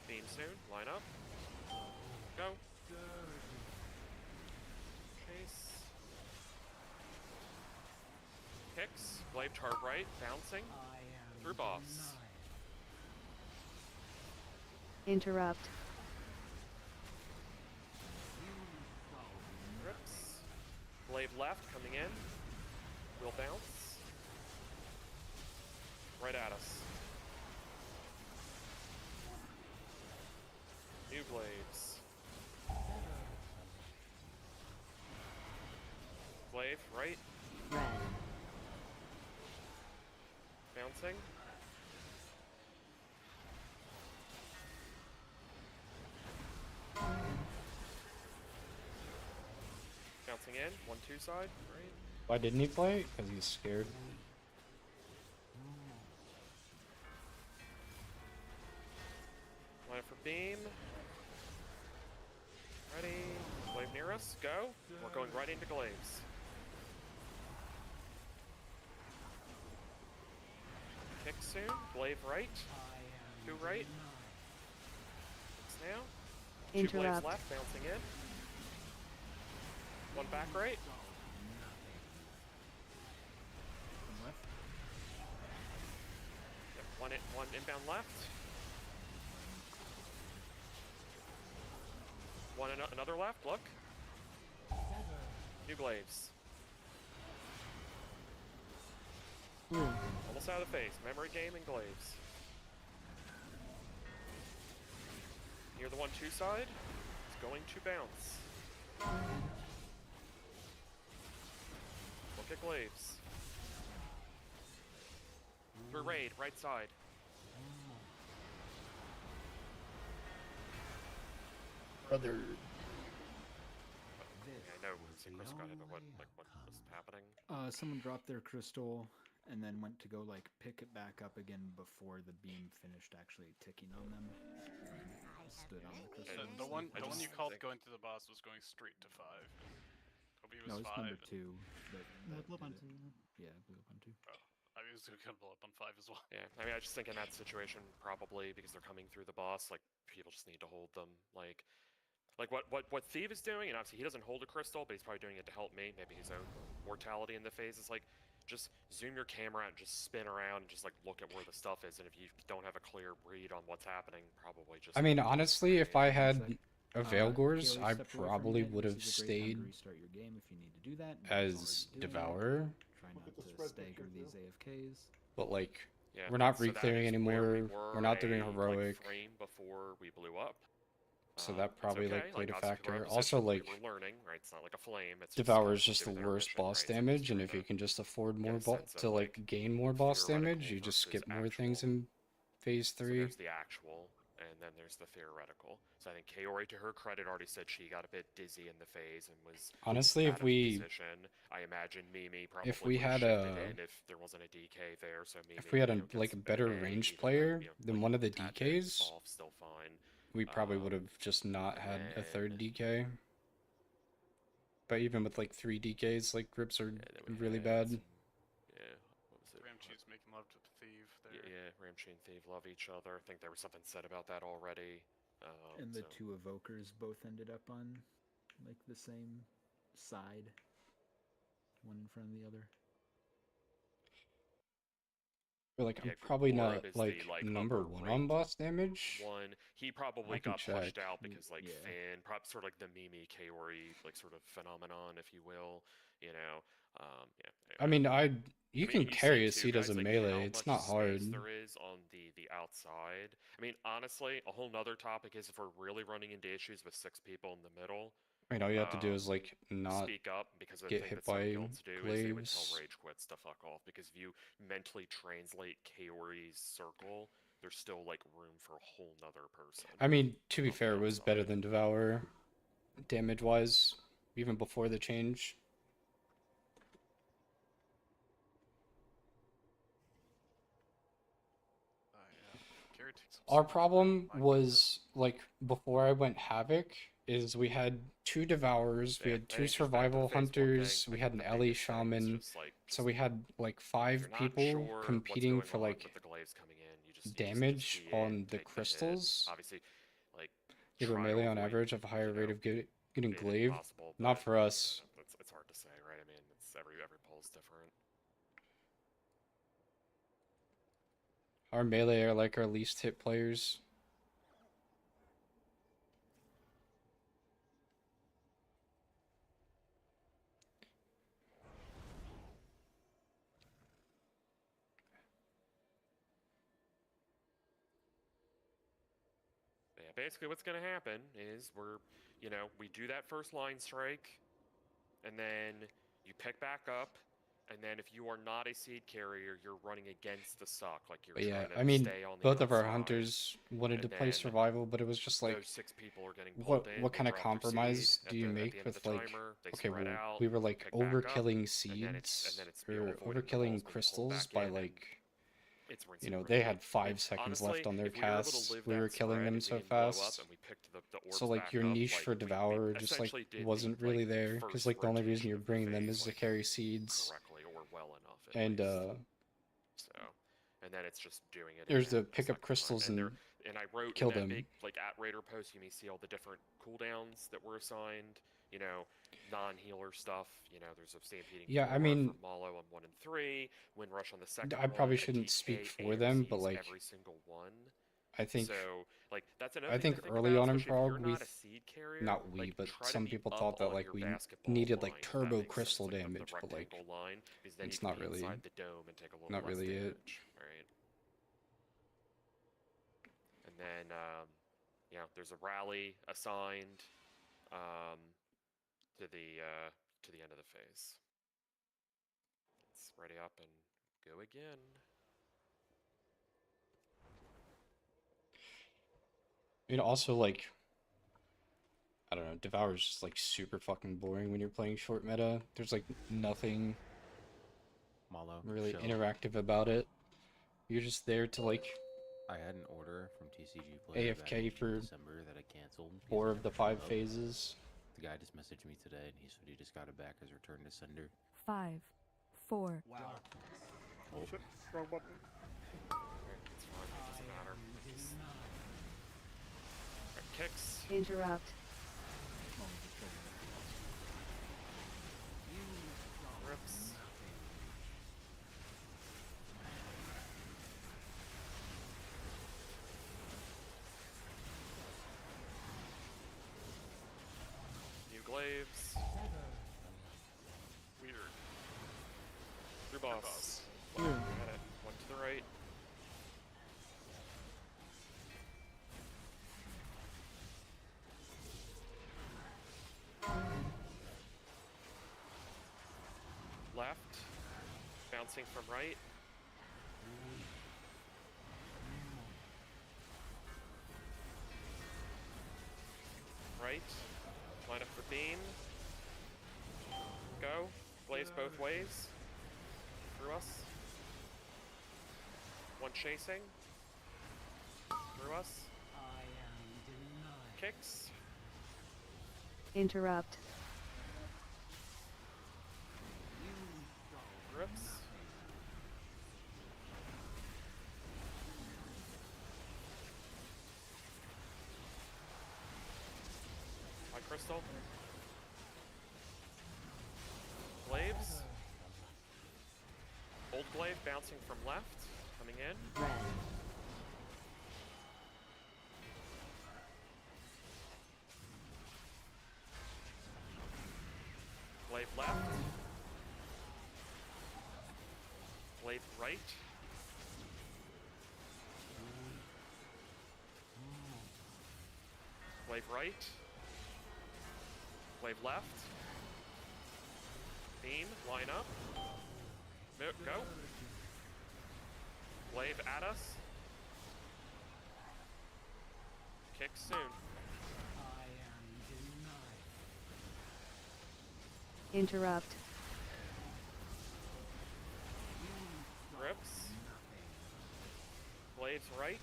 Beam soon. Line up. Go. Chase. Kicks. Glaive chart right. Bouncing. Through boss. Interrupt. Grips. Glaive left coming in. Will bounce. Right at us. New glaives. Glaive, right. Red. Bouncing. Bouncing in. 1-2 side, right? Why didn't he play it? Because he's scared. Line up for beam. Ready. Glaive near us. Go. We're going right into glaives. Kick soon. Glaive right. 2 right. Now. 2 glaives Interrupt. left, bouncing in. 1 back right. One left. Yep, one inbound left. Another left, look. New glaives. Almost out of the face. Memory game and glaives. Near the 1-2 side. It's going to bounce. Look at glaives. Through raid, right side. Brother. Yeah, I know. Chris got hit, but what was happening? Someone dropped their crystal and then went to go like pick it back up again before the beam finished actually ticking on them. Stood on the crystal. The one you called going to the boss was going straight to 5. Toby was No, it's 5. number 2. No, it blew up on 2. Yeah, it blew up on 2. Oh, I was gonna blow up on 5 as well. Yeah, I mean, I just think in that situation, probably because they're coming through the boss, like people just need to hold them. Like what Thief is doing, and obviously he doesn't hold a crystal, but he's probably doing it to help me. Maybe his own mortality in the phase is like, just zoom your camera out and just spin around and just like look at where the stuff is. And if you don't have a clear read on what's happening, probably just. I mean, honestly, if I had a Veilgors, Kaylee I stepped away from probably it. would have This is a great time stayed to restart your game if you need to do that. as Devourer. Try not to stagger these AFKs. But like, Yeah, we're not so that re-clearing is where we anymore. We're not doing a, heroic. Like, frame before we blew up. So that probably it's okay. like played a obviously, factor. we're Also, like, we're learning, right? It's not like a flame. It's Devour is just just the given their worst mission, boss right? So damage, it's and sort if of you can just afford get more a sense of, to like gain more boss damage, you just skip more things in phase So 3. there's the actual, and then there's the theoretical. So I think Kaori, to her credit, already said she got a bit dizzy in the phase and was Honestly, out if of we position. I imagine Mimi probably if we would've had shifted a in if there wasn't a DK there. So Mimi, if we had a gets like a better an A, ranged even though, player like, than one of the tad bit DKs, off, still fine. we probably would have just not had a then- third DK. But even with like 3 DKs, like grips are we really had bad. some- yeah, what was it? Ramchee's making love to Thief there. Yeah, Ramchee and Thief love each other. I think there was something said about that already. And the so- 2 evokers both ended up on like the same side, one in front of the other. But like, I'm Yeah, probably Orb not is like the, like, number upper 1 rank on boss damage. One, he probably I can got pushed check. out because like Yeah. Finn, probably sort of like the Mimi Kaori like sort of phenomenon, if you will. You know, yeah. I mean, you I can mean, carry see a too, seed as guys, a like, melee. how It's much not hard. space there is on the outside. I mean, honestly, a whole nother topic is if we're really running into issues with 6 people in the middle. I mean, all you have to do is like not Speak up, because the get thing hit that some by guilds do is they would tell glaives. rage quits to fuck off, because if you mentally translate Kaori's circle, there's still like room for a whole nother person. I mean, to be fair, it was better than Devour damage wise, even before the change. Kaori takes some Our serious problem damage. was like before I went Havoc is we had 2 Devourers, we Yeah, had I 2 think just back to the Survival phase 1 thing, Hunters, we like, had the an Ellie biggest thing is Shaman, just, like, so just we had like if 5 you're not people sure what's competing going for on like with the glaives coming in, you just damage see it, on the take hit. crystals. Obviously, like, You have a try to melee on avoid, average of a higher you rate know, of getting it glaive. impossible, Not but, for us. It's hard to say, right? I mean, it's every poll's different. Our melee are like our least hit players. Yeah, basically what's going to happen is we do that first line strike, and then you pick back up, and then if you are not a seed carrier, you're running against the suck, like you're But yeah, trying to I mean, stay on the both of our outside, hunters wanted to and play then survival, but it was just like, those 6 people are getting pulled in, what they kind of drop their compromise seed do you at the make end of with the like, timer, they okay, spread well, out, we were like pick back up, overkilling and seeds, then it's or Feral Void overkilling intervals being pulled crystals back by in, and like, it's rinse you and know, repeat. they had 5 It's seconds honestly, left on their if we were able to casts. live We that were killing spread, them if we so didn't blow up fast. and we picked the orbs So like back your up, niche like, for we Devour just like essentially did wasn't the, really like, there, first because like the only reason rotation you're of the bringing them phase, is to like, carry seeds. correctly or well enough at And least. So, and and then it's just doing it. There's again the a pick up second time. crystals and, and and I wrote kill in that them. big like at Raider post. You may see all the different cooldowns that were assigned. You know, non-healer stuff. You know, there's a stampeding. Yeah, 4 I mean, for Malo on 1 and 3. Wind rush on the second. I probably one, a shouldn't DK, speak for them, but AOCs like, every single one. I think So, like, that's another I thing think to think early about, on in especially if you're prog, we not a seed carrier. not we, like, but try to some be people up thought that on like your we basketball needed like line, if that turbo makes sense, crystal like, up the damage, but like rectangle line, because then it's you not can be really inside the dome and take a little not less really it. damage, right? And then, yeah, there's a rally assigned to the end of the phase. Let's ready up and go again. I mean, also like, I don't know, Devour's just like super fucking boring when you're playing short meta. There's like nothing Malo, really show. interactive about it. You're just there to like I had an order from TCG Player back AFK in for December that I canceled. because 4 it of the never 5 showed up. phases. The guy just messaged me today and he said he just got it back as return to sender. 5, 4. Wow. Oh. Shit, wrong button. It's fine, it doesn't matter. Just... Right, kicks. Interrupt. Rips. New glaives. Weird. Through boss. Got it. One to the right. Left. Bouncing from right. Right. Line up for beam. Go. Blaze both ways. Through us. One chasing. Through us. Kicks. Interrupt. Rips. High crystal. Glaives. Old glaive bouncing from left. Coming in. Red. Glaive left. Glaive right. Glaive right. Glaive left. Beam, line up. Go. Glaive at us. Kick soon. Interrupt. Rips. Glaives right.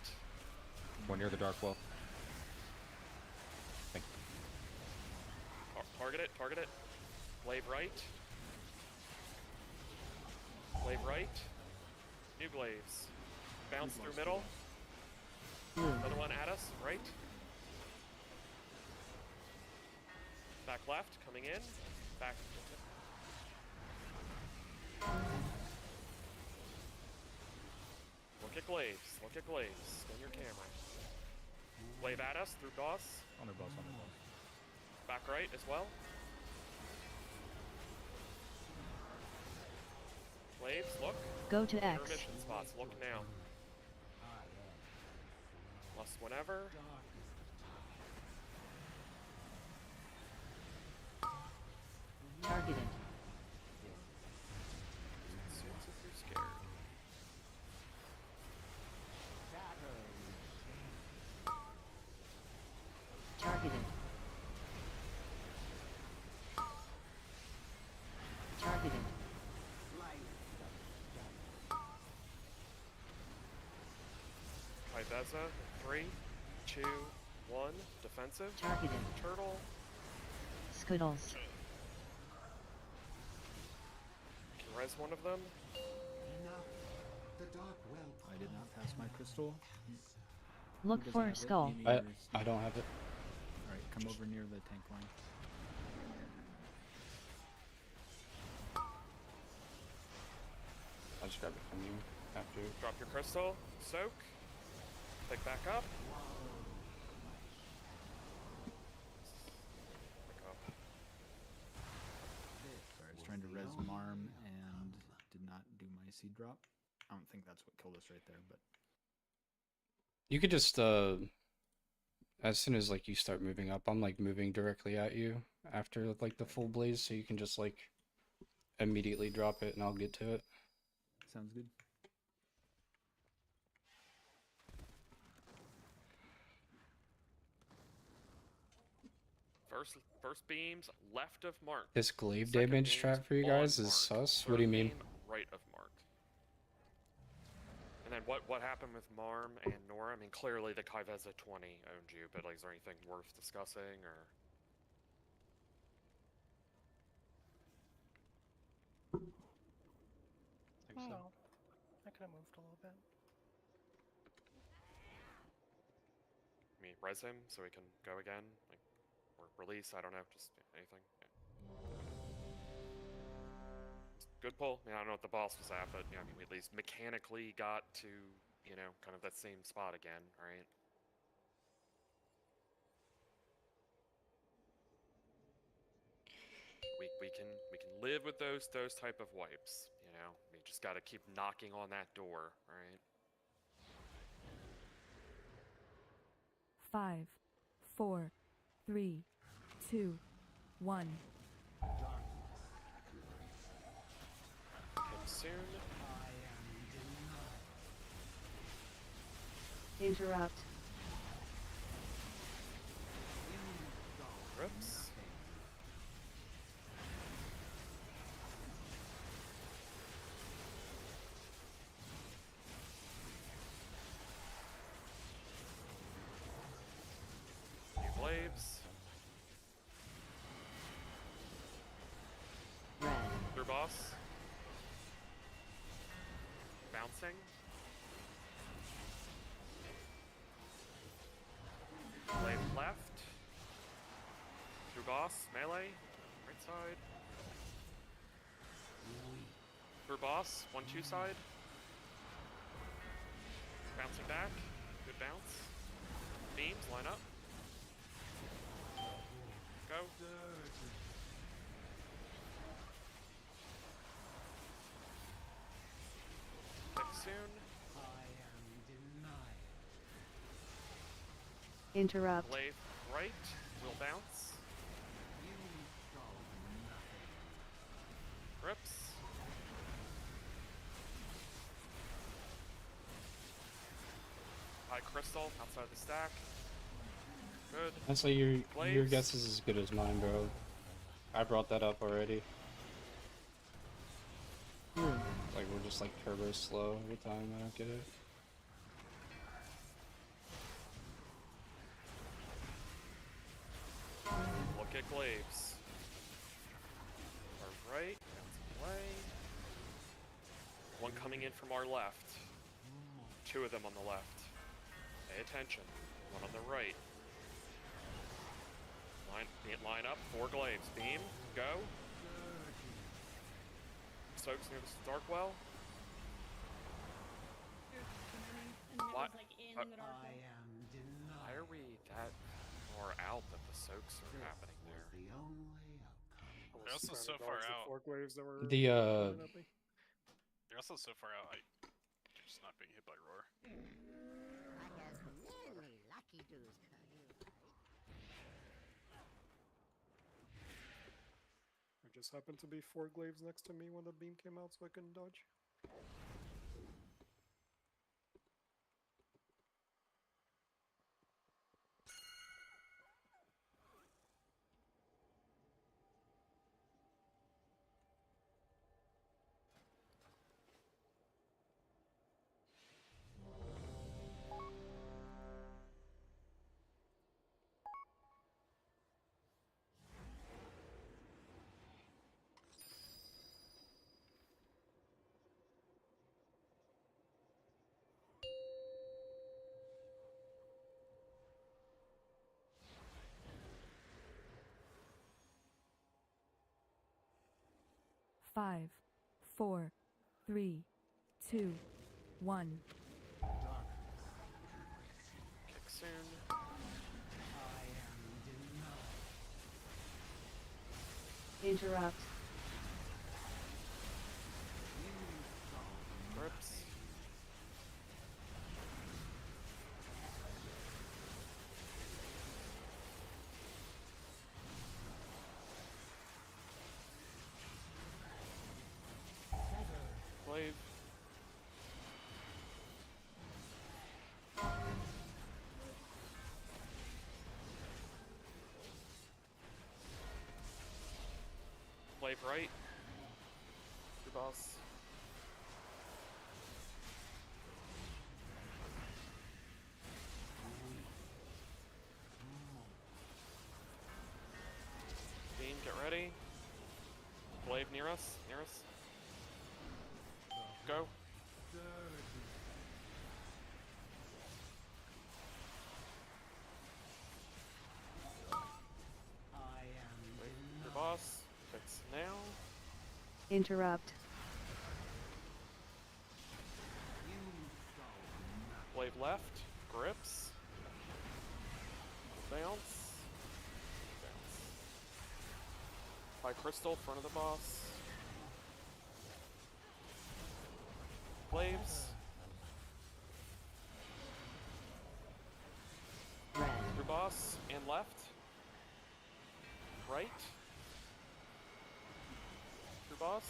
One near the dark well. Thank you. Target it, target it. Glaive right. Glaive right. New glaives. Bounce through middle. Another one at us, right. Back left, coming in. Back. Look at glaives, look at glaives. Spin your camera. Glaive at us through boss. On their boss, on their boss. Back right as well. Glaives, look. Go to X. Intermission spots, look now. Plus whenever. Targeted. Suits if you're scared. Targeted. Targeted. Ibeza, 3, 2, 1, defensive. Targeted. Turtle. Scuddles. Can res one of them. Enough. The I did not pass my crystal. Look Who for doesn't a have it? skull. Me neither. I don't have it. Alright, come over near the tank line. I'll just grab it from you after. Drop your crystal. Soak. Pick back up. Pick up. Sorry, I was trying to res Marm and did not do my seed drop. I don't think that's what killed us right there, but You could just as soon as like you start moving up, I'm like moving directly at you after like the full blaze, so you can just like immediately drop it and I'll get to it. sounds good. First beams left of mark. This glaive Second damage beams trap for you on guys is mark. sus. Third What do you mean? beam right of mark. And then what happened with Marm and Nora? I mean, clearly the Kaiveza 20 owned you, but like, is there anything worth discussing or? Oh, I could have moved a little bit. I mean, res him so he can go again, like, or release. I don't know, just anything. Yeah. Good pull. I mean, I don't know what the boss was at, but I mean, we at least mechanically got to, kind of that same spot again, right? We can live with those type of wipes, We just got to keep knocking on that door, right? 5, 4, 3, 2, 1. Him soon. Interrupt. Rips. Glaives. Red. Your boss. Bouncing. Glaive left. Your boss. Melee. Right side. Your boss. 1-2 side. Bouncing back. Good bounce. Beams. Line up. Go. Pick soon. Interrupt. Glaive right. Will bounce. Rips. High crystal outside the stack. Good. Honestly, your Glaives. guess is as good as mine, bro. I brought that up already. Like we're just like turbo slow every time. I don't get it. Look at Glaives. Our right. Bounce away. One coming in from our left. Two of them on the left. Pay attention. One on the right. Line up, 4 glaives. Beam, go. Soaks near the Darkwell. And it was like in the dark. Why are we that far out that the soaks are happening there? They're also so far out. Four glaives that were The coming at me. They're also so far out. They're just not being hit by roar. I has many lucky doos. There just happened to be 4 glaives next to me when the beam came out, so I couldn't dodge. 5, 4, 3, 2, 1. Kick soon. Interrupt. Grips. Glaive. Glaive right. Your boss. Beam, get ready. Glaive near us, near us. Go. Wait, your boss. Fix now. Interrupt. Glaive left. Grips. Bounce. Bounce. High crystal, front of the boss. Glaives. Your boss and left. Right. Your boss.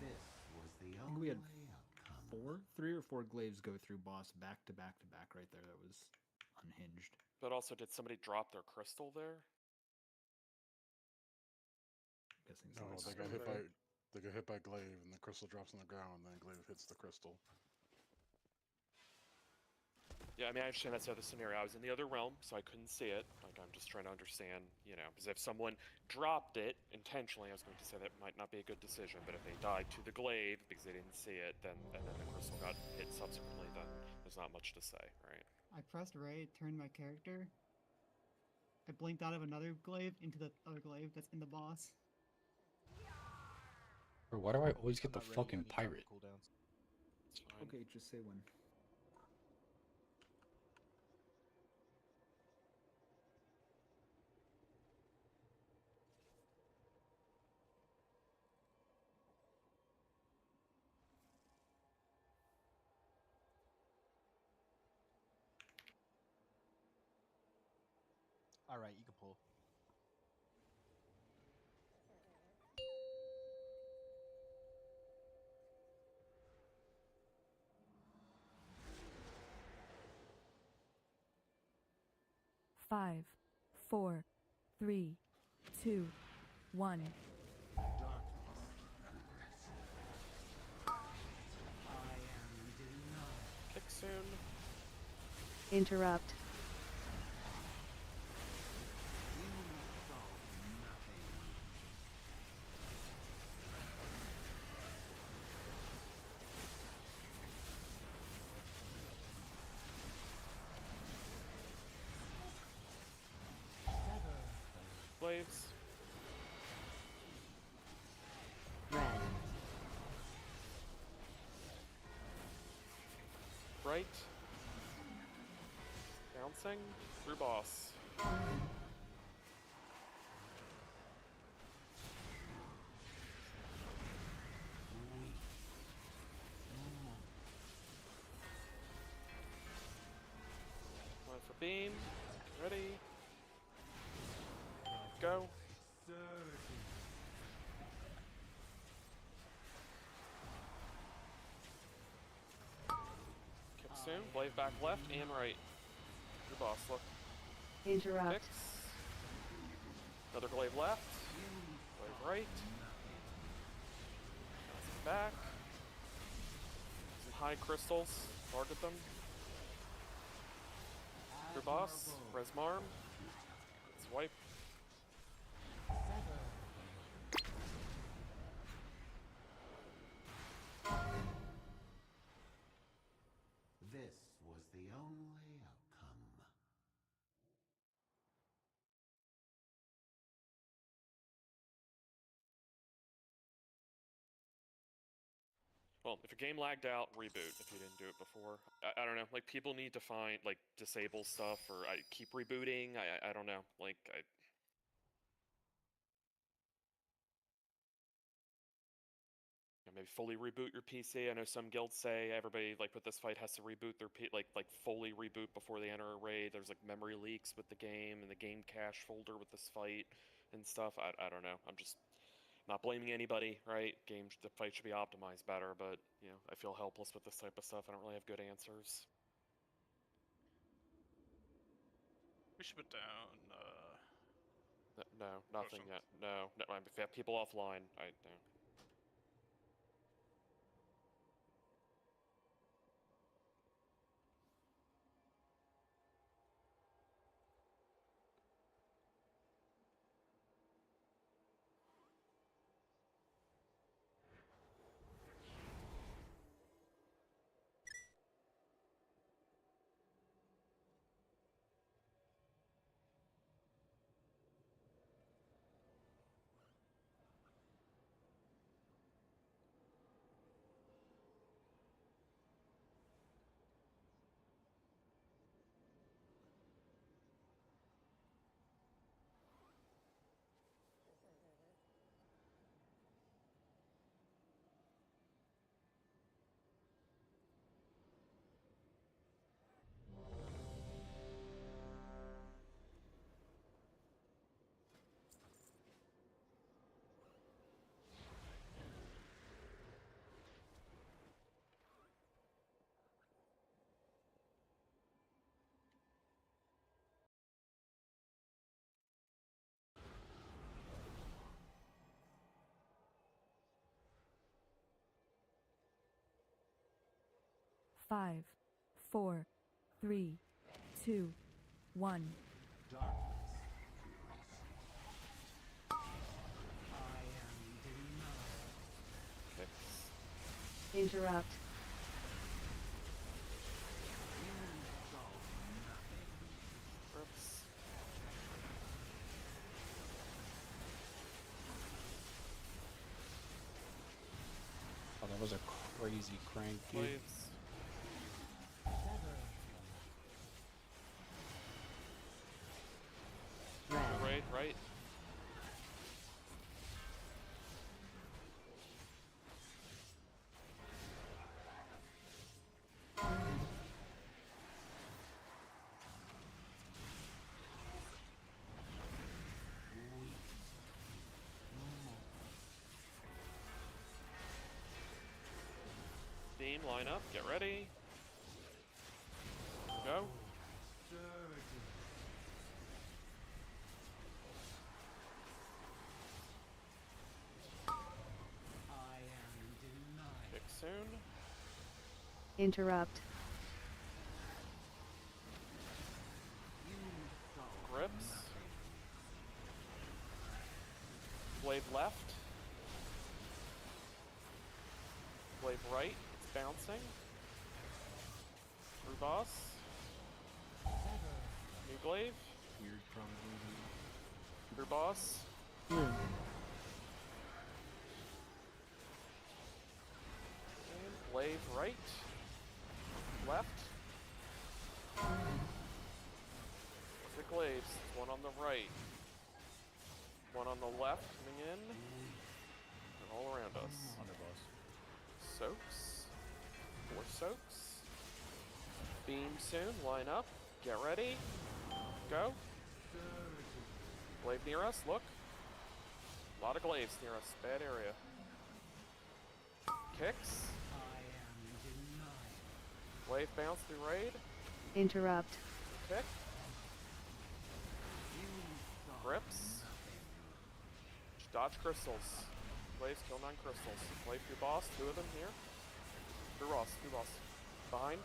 This was the I think we had only outcome. 3 or 4 glaives go through boss back to back to back right there. That was unhinged. But also, did somebody drop their crystal there? Guessing No, someone they got hit by glaive, and the crystal drops on the ground, and then glaive hits the crystal. Yeah, I mean, I understand that's the other scenario. I was in the other realm, so I couldn't see it. Like, I'm just trying to understand, you know, because if someone dropped it intentionally, I was going to say that might not be a good decision. But if they died to the glaive because they didn't see it, then and then the crystal got hit subsequently, then there's not much to say, right? I pressed right, turned my character. I blinked out of another glaive into the other glaive that's in the boss. Bro, why do I always get the I'm not ready, I fucking need time for pirate? cooldowns. It's fine. Okay, just say when. Alright, you can pull. Five, 4, 3, 2, 1. Kick soon. Interrupt. Glaives. Red. Right. Bouncing. Through boss. One for beam. Ready. Go. Kick soon. Blade back left and right. Your boss, look. Interrupt. Kicks. Another glaive left. Glaive right. Bouncing back. Some high crystals. Target them. Your boss. Resmarm. Swipe. This was the only Well, if your game lagged out, reboot if you didn't do it before. I don't know. Like, people need to find, like, disable stuff or keep rebooting. I don't know. Like, maybe fully reboot your PC. I know some guilds say everybody, like, with this fight has to reboot their like fully reboot before they enter a raid. There's, like, memory leaks with the game and the game cache folder with this fight and stuff. I don't know. I'm just not blaming anybody, right? The fight should be optimized better, but, you know, I feel helpless with this type of stuff. I don't really have good answers. We should put down, No, nothing yet. No, if you have people offline, no. Five, 4, 3, 2, 1. Interrupt. Oops. Oh, that was a crazy crank, dude. Blades. Right. Team, line up, get ready. Go. Kick soon. Interrupt. Grips. Blade left. Blade right. It's bouncing. Through boss. New glaive. Weird, probably. Through boss. Glaive right. Left. The glaives. One on the right. One on the left coming in. And all around us. Underboss. Soaks. 4 soaks. Beam soon. Line up. Get ready. Go. Glaive near us. Look. A lot of glaives near us. Bad area. Kicks. Glaive bounce through raid. Interrupt. Kick. Grips. Dodge crystals. Glaives kill 9 crystals. Glaive through boss. 2 of them here. Through boss. Behind.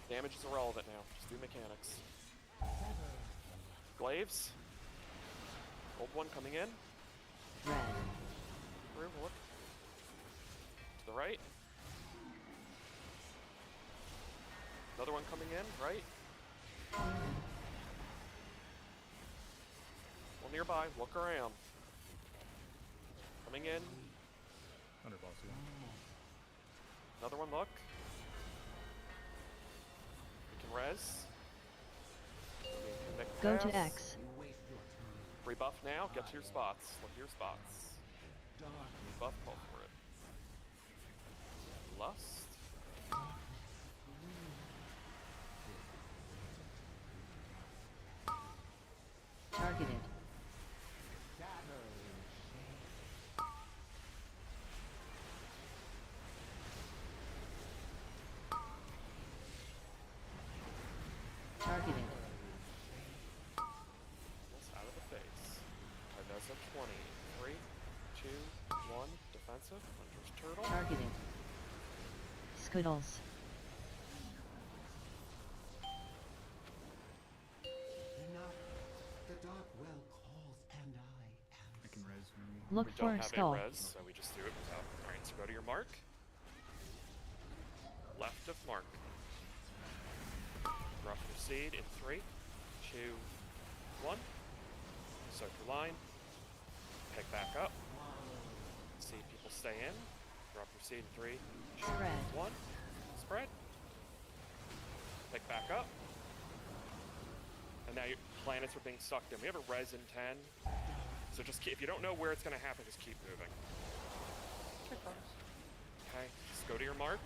Damage is irrelevant now. Just do mechanics. Glaives. Old one coming in. Red. Through. Look. To the right. Another one coming in, right? Well, nearby, look around. Coming in. Under boss, yeah. Another one, look. We can res. Go to X. Rebuff now, get to your spots. Look at your spots. Rebuff, call for it. Lust. Targeted. Targeted. Out of the face. Cardoza 20. 3, 2, 1. Defensive. Hunter's turtle. Targeted. Skittles. The dark well calls, and I can res when we... Look We for don't a have skull. a res, so we just do it without. Alright, so go to your mark. Left of mark. Drop your seed in 3, 2, 1. Soak your line. Pick back up. See people stay in. Drop your seed in 3, 2, Spread. 1. Spread. Pick back up. And now your planets are being sucked in. We have a res in 10. So just keep, if you don't know where it's going to happen, just keep moving. Okay, just go to your mark.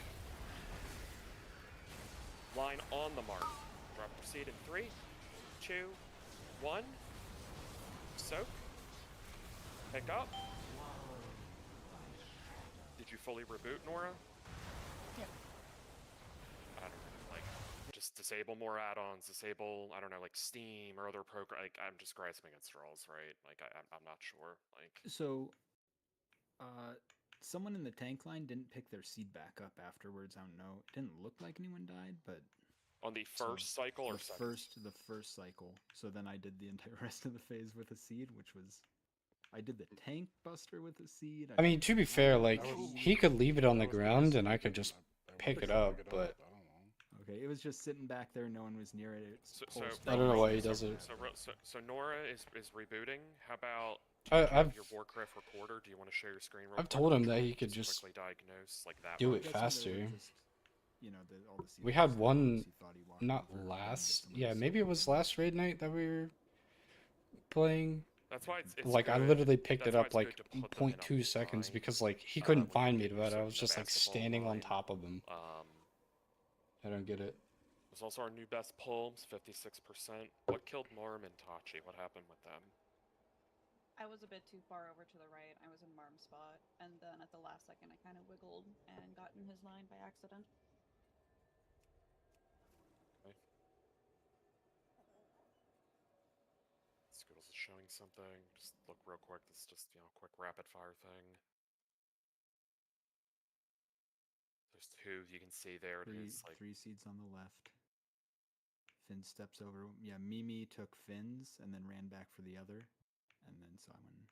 Line on the mark. Drop your seed in 3, 2, 1. Soak. Pick up. Did you fully reboot, Nora? Yeah. I don't know, like, just disable more add-ons, disable, I don't know, like Steam or other program. Like, I'm just grasping at straws, right? Like, I'm not sure. Like, So, someone in the tank line didn't pick their seed back up afterwards. I don't know. It didn't look like anyone died, but on the first cycle or the second? the first cycle. So then I did the entire rest of the phase with a seed, which was I did the tank buster with a seed. I mean, to be fair, like, he could leave it on the ground and I could just pick it up, but... Okay, it was just sitting back there. No one was near it. It's I don't know why he does it. So Nora is rebooting. How about I've your Warcraft recorder? Do you want to share your screen real I've quick? told him that he could just quickly diagnose like that. do much? it faster. You know, all the We had one, not last, yeah, maybe it was last raid night that we were playing. That's why it's like, I good. literally picked That's it why up it's like good to put them in a 0.2 seconds line, because, like, he couldn't when find me, you're but I certain was the just, like, basketball standing on line. top of him. I don't get it. There's also our new best pulls, 56%. What killed Marm and Tachi? What happened with them? I was a bit too far over to the right. I was in Marm's spot, and then at the last second, I kind of wiggled and got in his line by accident. Okay. Skittles is showing something. Just look real quick. This is just, quick rapid fire thing. There's 2 you can see there. Three seeds on the left. Finn steps over. Yeah, Mimi took Finn's and then ran back for the other. And then so I went.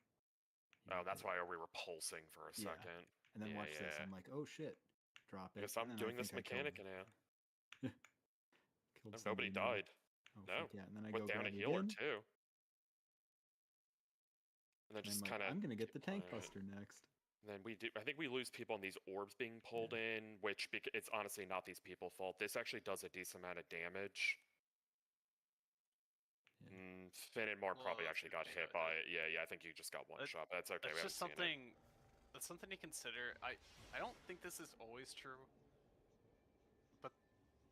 Oh, that's why we were pulsing for a second. And then watch this. I'm like, oh shit. Drop it. I guess I'm and then doing I this think I killed mechanic him. now. Killed Nobody somebody now. died. Oh, No. fuck yeah. And then I Went go down a grab healer again. too. And then And just I'm kind like, of. I'm gonna get the tank buster next. And then I think we lose people on these orbs being pulled in, which it's honestly not these people's fault. This actually does a decent amount of damage. Finn and Marm probably actually got hit by it. Yeah, I think you just got one shot, but that's okay. It's We just haven't seen it. that's something to consider. I don't think this is always true, but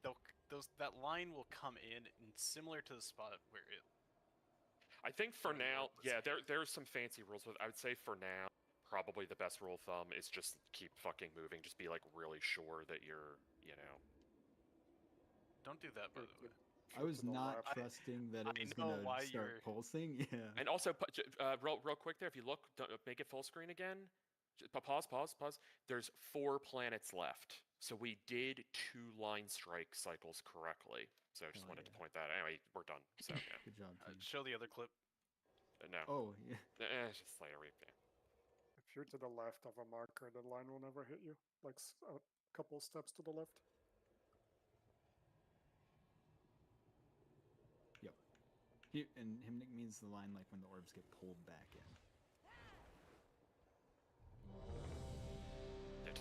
that line will come in similar to the spot where it. I think for now, yeah, there's some fancy rules with. I would say for now, probably the best rule of thumb is just keep fucking moving. Just be like really sure that you're, Don't do that, by the way. I was not trusting that it was gonna start pulsing. Yeah. And also, real quick there, if you look, make it full screen again. Pause. There's 4 planets left, so we did 2 line strike cycles correctly. So I just wanted to point that out. Anyway, we're done. So yeah. Good job. Show the other clip. No. Oh yeah. It's just later. If you're to the left of a marker, the line will never hit you. Like a couple steps to the left. And Hymnic means the line like when the orbs get pulled back in.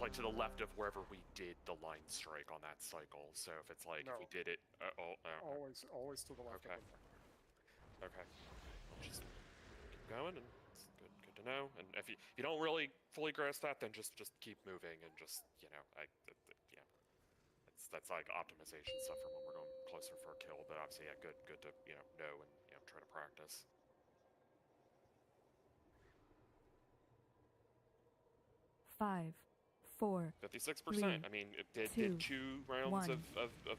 like to the left of wherever we did the line strike on that cycle. So if it's like if we did it, Always to the left. Okay. Of the Okay. Just keep going, and it's good to know. And if you don't really fully grasp that, then just keep moving and just yeah. That's like optimization stuff for when we're going closer for a kill. But obviously, yeah, good to know and try to practice. 5, 4, 56%. I mean, it did 2 rounds of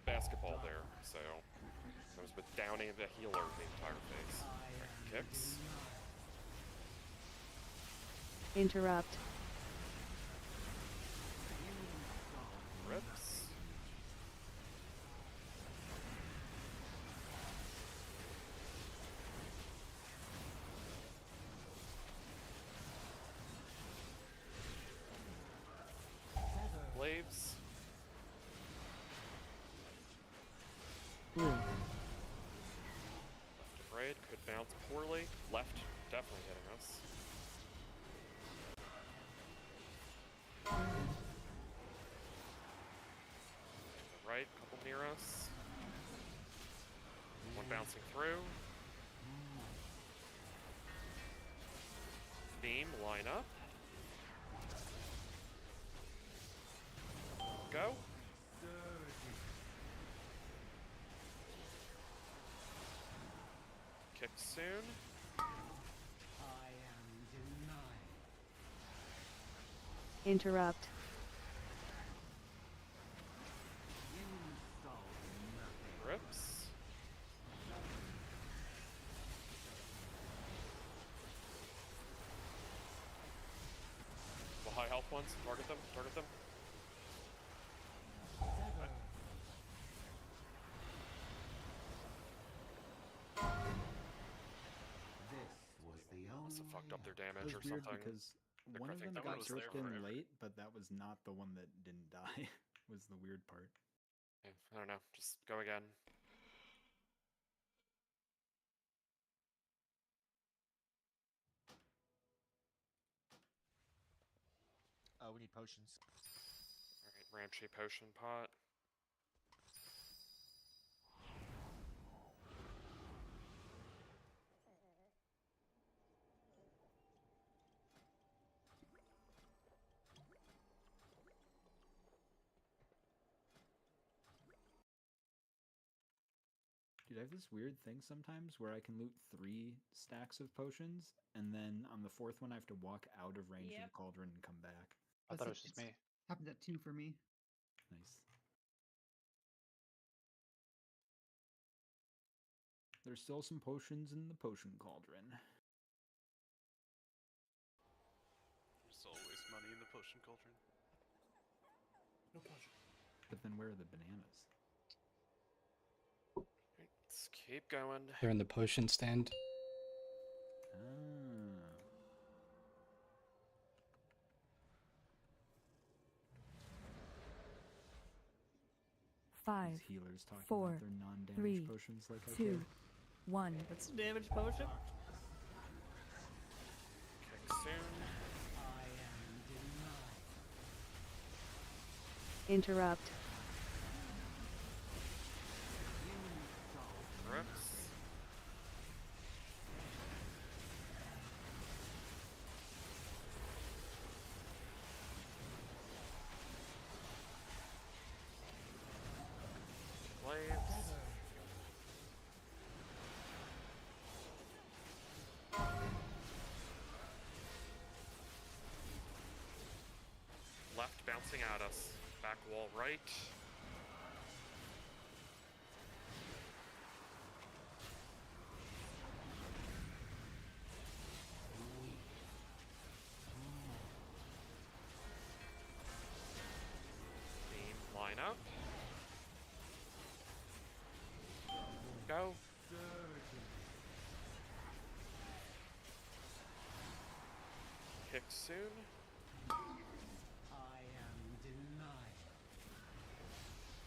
basketball there, so I was with downing the healer the entire phase. Right, kicks. Interrupt. Rips. Blaves. Blue. Left to right, could bounce poorly. Left, definitely hitting us. To the right, couple near us. One bouncing through. Beam, line up. Go. Kick soon. Interrupt. Rips. The high health ones, target them, target them. Must have fucked up their That damage was or weird something. because They're one of crafting them that got was dropped there in forever. late, but that was not the one that didn't die. Was the weird part. Yeah, I don't know, just go again. We need potions. Alright, Ramshay potion pot. Dude, I have this weird thing sometimes where I can loot 3 stacks of potions, and then on the 4th one I have to walk out of range of the cauldron and come back. I thought it was just me. Happened at 2 for me. Nice. There's still some potions in the potion cauldron. There's always money in the potion cauldron. No potion. But then where are the bananas? Let's keep going. They're in the potion stand. Ah. 5, These healers talking 4, about their non-damage 3, potions like I 2, care. 1. It's a damage potion. Kick soon. Interrupt. Rips. Blaves. Left bouncing at us. Back wall right. Beam, line up. Go. Kick soon.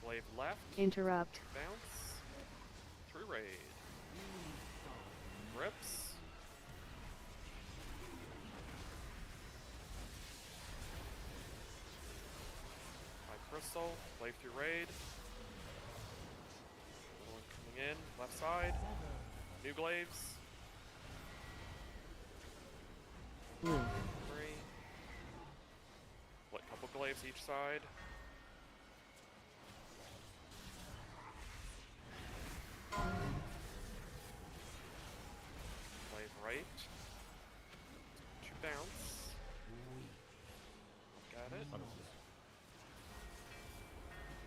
Blade left. Interrupt. Bounce. Through raid. Rips. crystal. Glaive through raid. Another one coming in. Left side. New glaives. 3. What, couple glaives each side. Glaive right. 2 bounce. Look at it.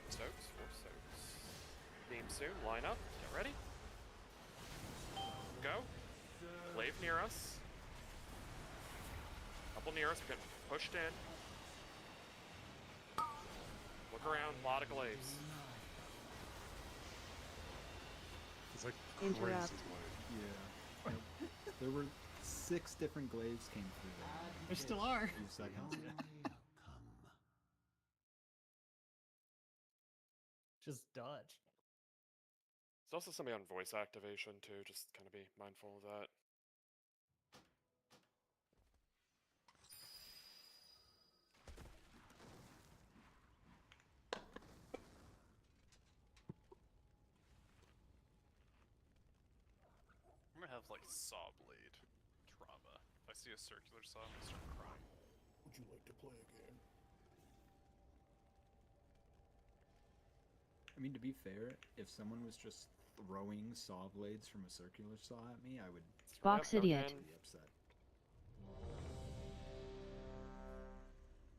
Soaks, 4 soaks. Beam soon, line up, get ready. Go. Glaive near us. Couple near us, we're getting pushed in. Look around, a lot of glaives. It's like Interrupt. Yeah. There were 6 different glaives came through there. There still are. Few seconds. Yeah. Just dodge. There's also somebody on voice activation too, just kind of be mindful of that. I'm gonna have like saw blade trauma. If I see a circular saw, I'm gonna start crying. Would you like to play a game? I mean, to be fair, if someone was just throwing saw blades from a circular saw at me, I would Box idiot. be upset.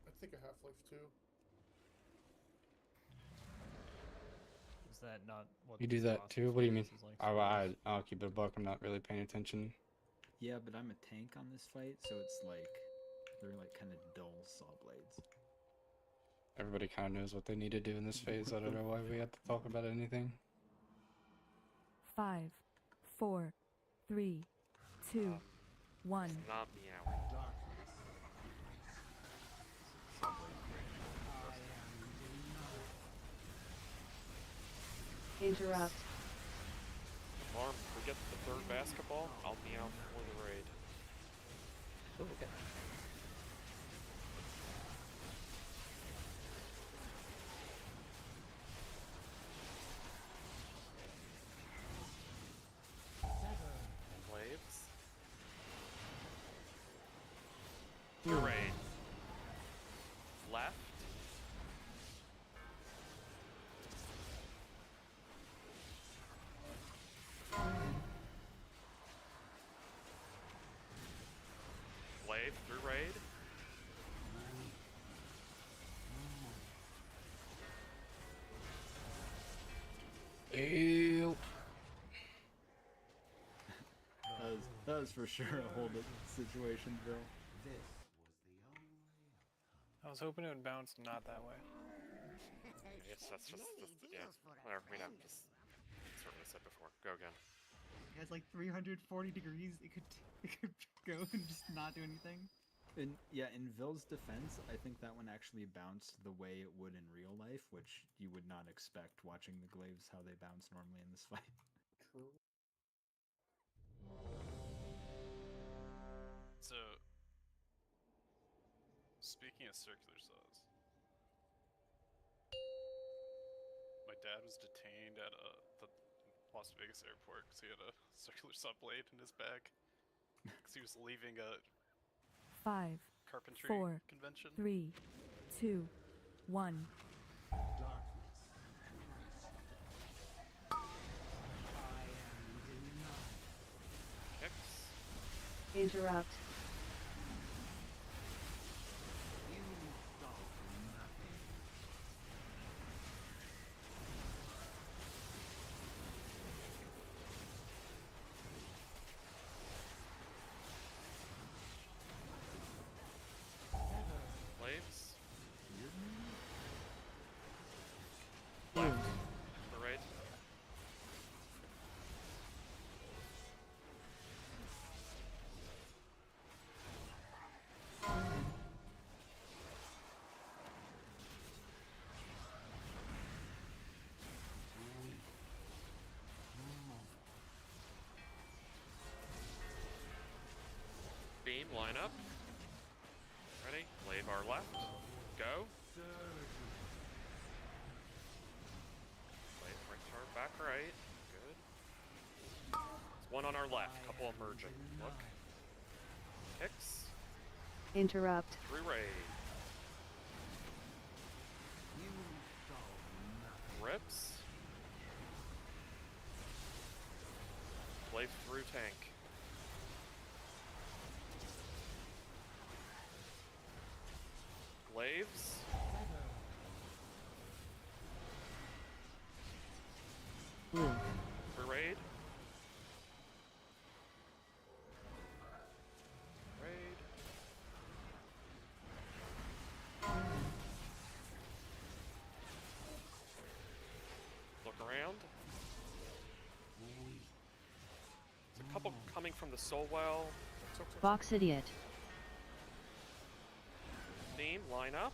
I think a Half-Life 2. Is that not what You the do that boss too? What do you mean? experience is like? I'll keep it a buck. I'm not really paying attention. Yeah, but I'm a tank on this fight, so it's like they're like kind of dull saw blades. Everybody kind of knows what they need to do in this phase. I don't know why we have to talk about anything. 5, 4, 3, 2, 1. It's not meowing. Interrupt. Arm, we get the 3rd basketball, I'll meow for the raid. Oh, okay. Glaives. Through raid. Left. Glaive through raid. Ew. That was for sure a hold up situation, Bill. I was hoping it would bounce not that way. I guess that's just yeah. Whatever. I mean, I've just sort of said before. Go again. It has like 340 degrees. It could go and just not do anything. In Ville's defense, I think that one actually bounced the way it would in real life, which you would not expect watching the glaives how they bounce normally in this fight. True. So, speaking of circular saws, my dad was detained at the Las Vegas airport because he had a circular saw blade in his bag because he was leaving a 5, carpentry 4, convention. 3, 2, 1. Interrupt. Glaives. Left. The right. Beam, line up. Ready? Glaive our left. Go. one on our left. Couple emerging. Look. Kicks. Interrupt. Through raid. Rips. Blade through tank. Glaives. Blue. For raid. Raid. Look around. There's a couple coming from the soul well. Box idiot. Theme, line up.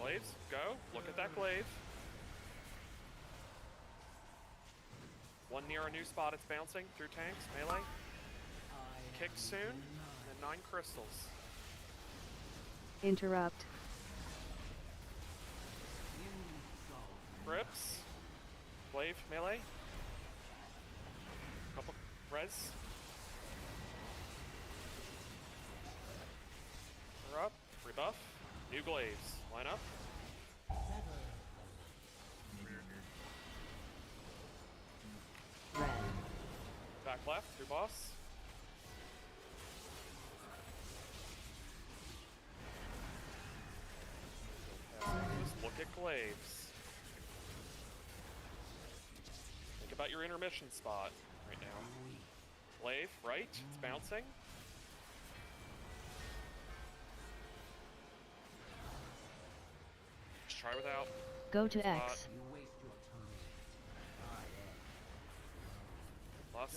Glaives, go. Look at that glaive. One near a new spot, it's bouncing through tanks, melee. Kick soon, and 9 crystals. Interrupt. Grips. Glaive, melee. Couple res. We're up, rebuff. New glaives, line up. Red. Back left, through boss. Just look at glaives. Think about your intermission spot right now. Glaive, right? It's bouncing. Just try without. Go to Spot. X. Lust.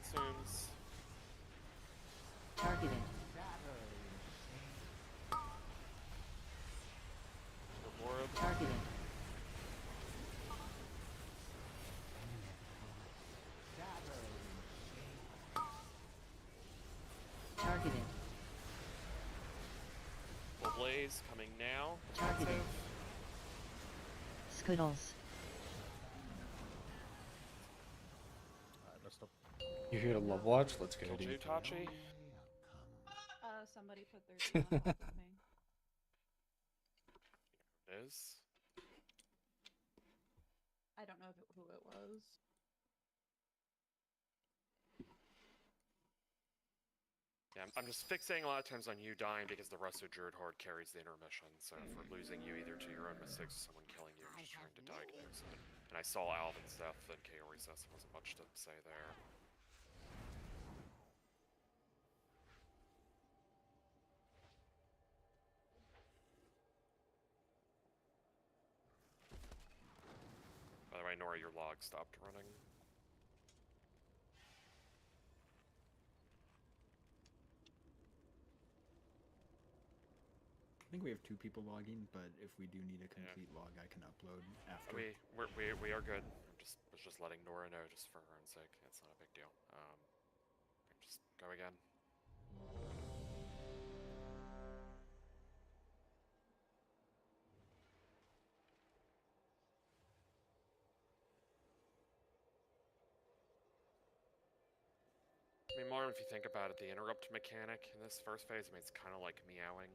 Consumes. Targeted. Reward. Targeted. Targeted. Full blaze coming now. Targeted. Offensive. Skittles. Alright, let's stop. You here to love watch? Let's get Killed it. you, Tachi. Somebody put their team on top of me. Is. I don't know who it was. Yeah, I'm just fixating a lot of times on you dying because the Russo Druid Horde carries the intermission. So if we're losing you either to your own mistakes or someone killing you, I'm just trying to diagnose it. And I saw Alvin's death and Kaori's death, wasn't much to say there. By the way, Nora, your log stopped running. I think we have 2 people logging, but if we do need a complete log, I can upload after. We are good. Was just letting Nora know just for her own sake. It's not a big deal. Just go again. I mean, Marvin, if you think about it, the interrupt mechanic in this first phase, I mean, it's kind of like meowing.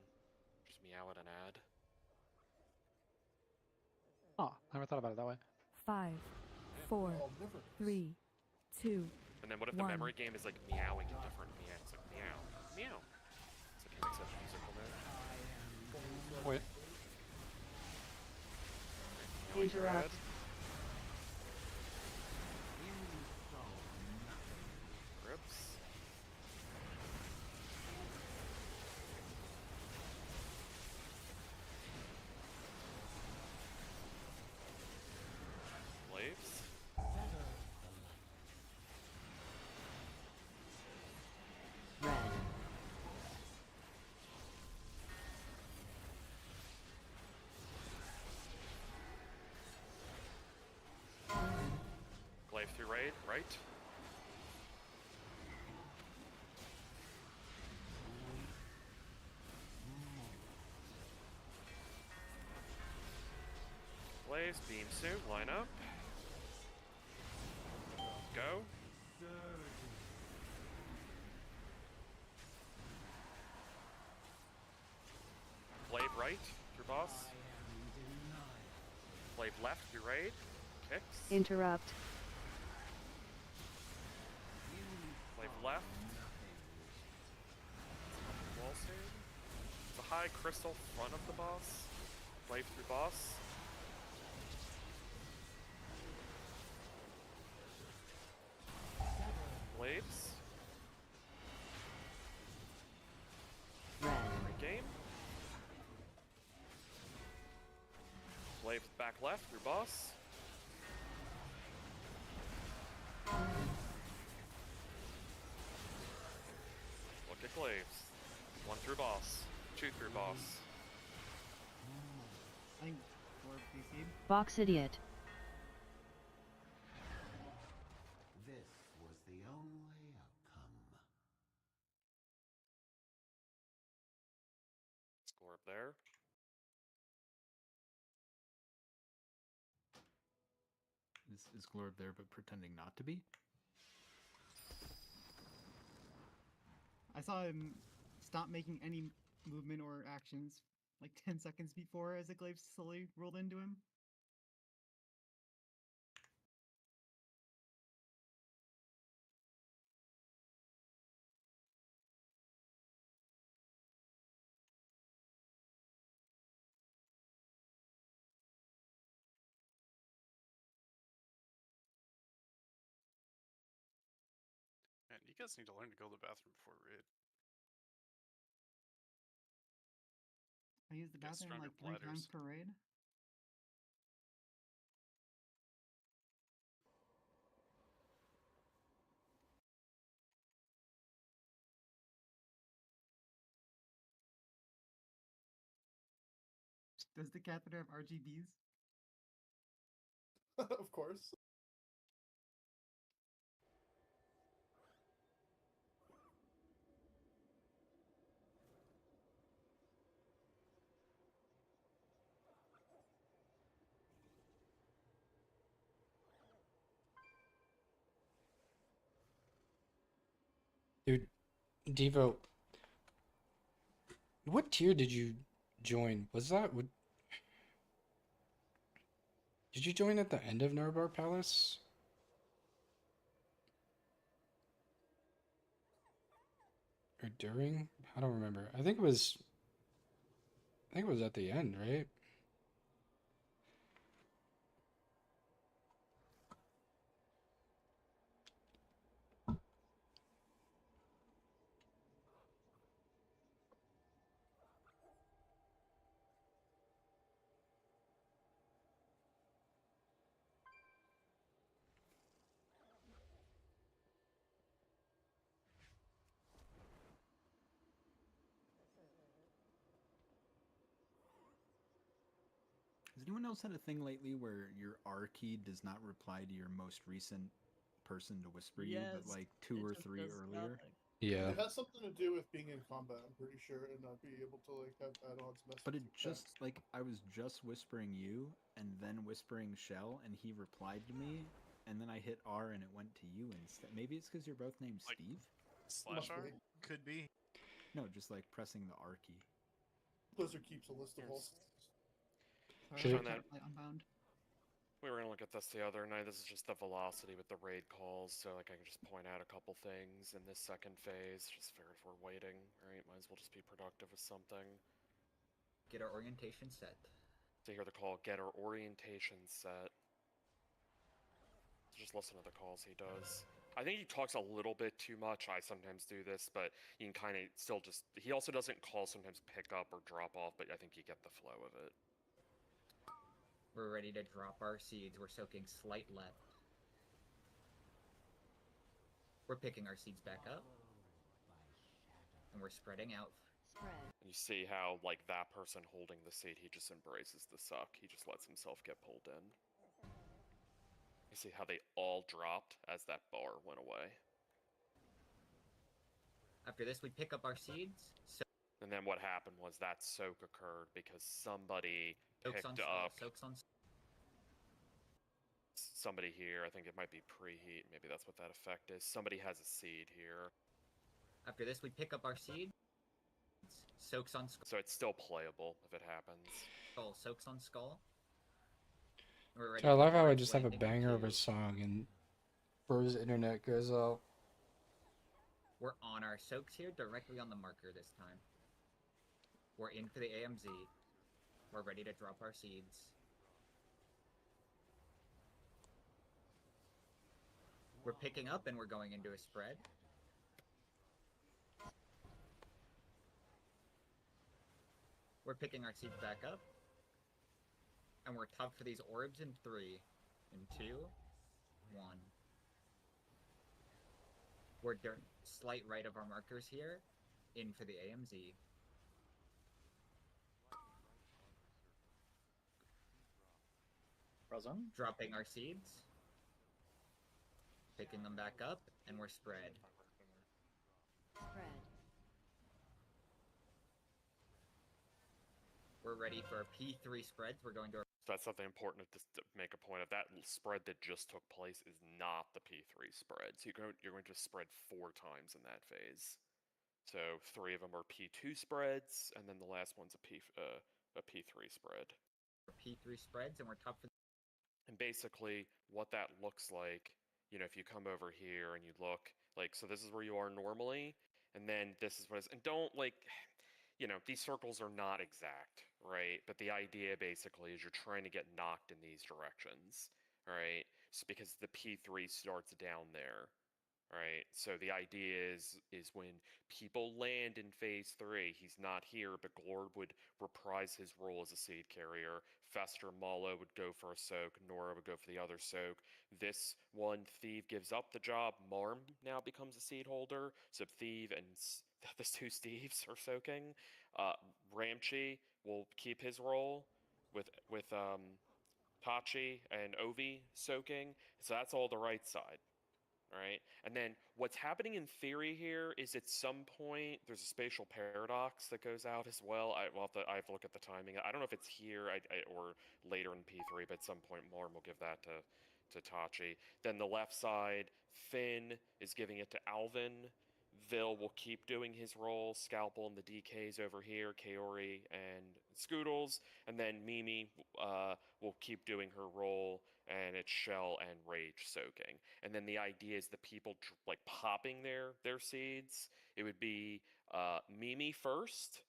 Just meow at an ad. Oh, I never thought about it that way. 5, 4, 3, 2, And then what if the memory game is like meowing in different meows? It's like meow, meow. It's like it makes a musical note. Wait. Interrupt. Grips. Glaives. Red. Glaive through raid, right? glaves, beam suit, line up. Go. Blade right, through boss. Blade left, through raid. Kicks. Interrupt. Blade left. Wall save. It's a high crystal front of the boss. Blade through boss. Blades. Red. Game. Blade back left through boss. Look at glaives. 1 through boss. 2 through boss. I think 4 PC. Box idiot. This was the only outcome. Score up there. Is Glorb there but pretending not to be? I saw him stop making any movement or actions like 10 seconds before as the glaive slowly rolled into him. Man, you guys need to learn to go to the bathroom before raid. I use the Get bathroom stronger like 3 times bladders. per raid. Does the catheter have RGBs? Of course. Dude, Devo, what tier did you join? Was that what? Did you join at the end of Nurbar Palace? Or during? I don't remember. I think it was at the end, right? Has anyone else had a thing lately where your R key does not reply to your most recent person to whisper you, but Yes, like 2 it or just 3 does earlier? nothing. Yeah. It has something to do with being in combat, I'm pretty sure, and not be able to like have add-ons mess But with it your just like I was just whispering you and then whispering Shell, and he replied to me, and then I hit R and it went to you instead. Maybe it's because you're both named Like, Steve. Slash R? Could be. No, just like pressing the R key. Blizzard keeps a list of all. Should it- Unbound. We were gonna look at this the other night. This is just the velocity with the raid calls, so like I can just point out a couple things in this second phase. Just figured if we're waiting, right, might as well just be productive with something. Get our orientation set. So hear the call, get our orientation set. So just listen to the calls he does. I think he talks a little bit too much. I sometimes do this, but you can kind of still just... He also doesn't call sometimes pick up or drop off, but I think you get the flow of it. We're ready to drop our seeds. We're soaking slight left. We're picking our seeds back up. And we're spreading out. And you see how, like, that person holding the seed, he just embraces the suck. He just lets himself get pulled in. You see how they all dropped as that bar went away. After this, we pick up our seeds. And then what happened was that soak occurred because somebody Soaks on picked skull, up... soaks on... somebody here. I think it might be preheat. Maybe that's what that effect is. Somebody has a seed here. After this, we pick up our seed. Soaks on skull. So it's still playable if it happens. Soaks on skull. We're ready So I for love how I orbs just have a landing on banger of a 2. song and Bro's internet goes out. We're on our soaks here, directly on the marker this time. We're in for the AMZ. We're ready to drop our seeds. We're picking up and we're going into a spread. We're picking our seeds back up. And we're top for these orbs in 3, in 2, 1. We're slight right of our markers here, in for the AMZ. Dropping our seeds. Picking them back up, and we're spread. Spread. We're ready for our P3 spreads. We're going to our... So that's something important to make a point of. That spread that just took place is not the P3 spread. So you're going to spread 4 times in that phase. So 3 of them are P2 spreads, and then the last one's a P3 spread. P3 spreads, and we're top for... And basically, what that looks like, you know, if you come over here and you look, like, so this is where you are normally, and then this is what is, and don't, like, you know, these circles are not exact, right? But the idea basically is you're trying to get knocked in these directions, right? So because the P3 starts down there, right? So the idea is when people land in phase 3, he's not here, but Glord would reprise his role as a seed carrier. Fester Malo would go for a soak. Nora would go for the other soak. This one, Thieve gives up the job. Marm now becomes a seed holder. So Thieve and the 2 Steves are soaking. Ramchi will keep his role with Tachi and Ovi soaking. So that's all the right side. Right? And then what's happening in theory here is at some point there's a spatial paradox that goes out as well. I have to look at the timing. I don't know if it's here or later in P3, but at some point Marm will give that to Tachi. Then the left side, Finn is giving it to Alvin. Vil will keep doing his role. Scalpel and the DKs over here, Kaori and Scoodles. And then Mimi will keep doing her role, and it's Shell and Rage soaking. And then the idea is the people like popping their seeds. It would be Mimi first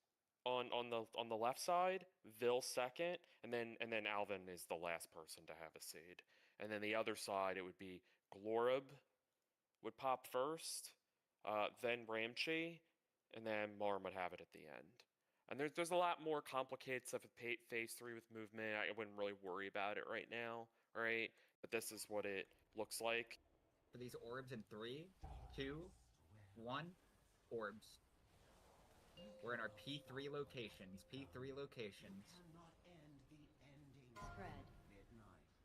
on the left side, Vil second, and then Alvin is the last person to have a seed. And then the other side, it would be Glorib would pop first, then Ramchi, and then Marm would have it at the end. And there's a lot more complicated stuff with phase 3 with movement. I wouldn't really worry about it right now, right? But this is what it looks like. For these orbs in 3, 2, 1, orbs. We're in our P3 locations. P3 locations. Spread.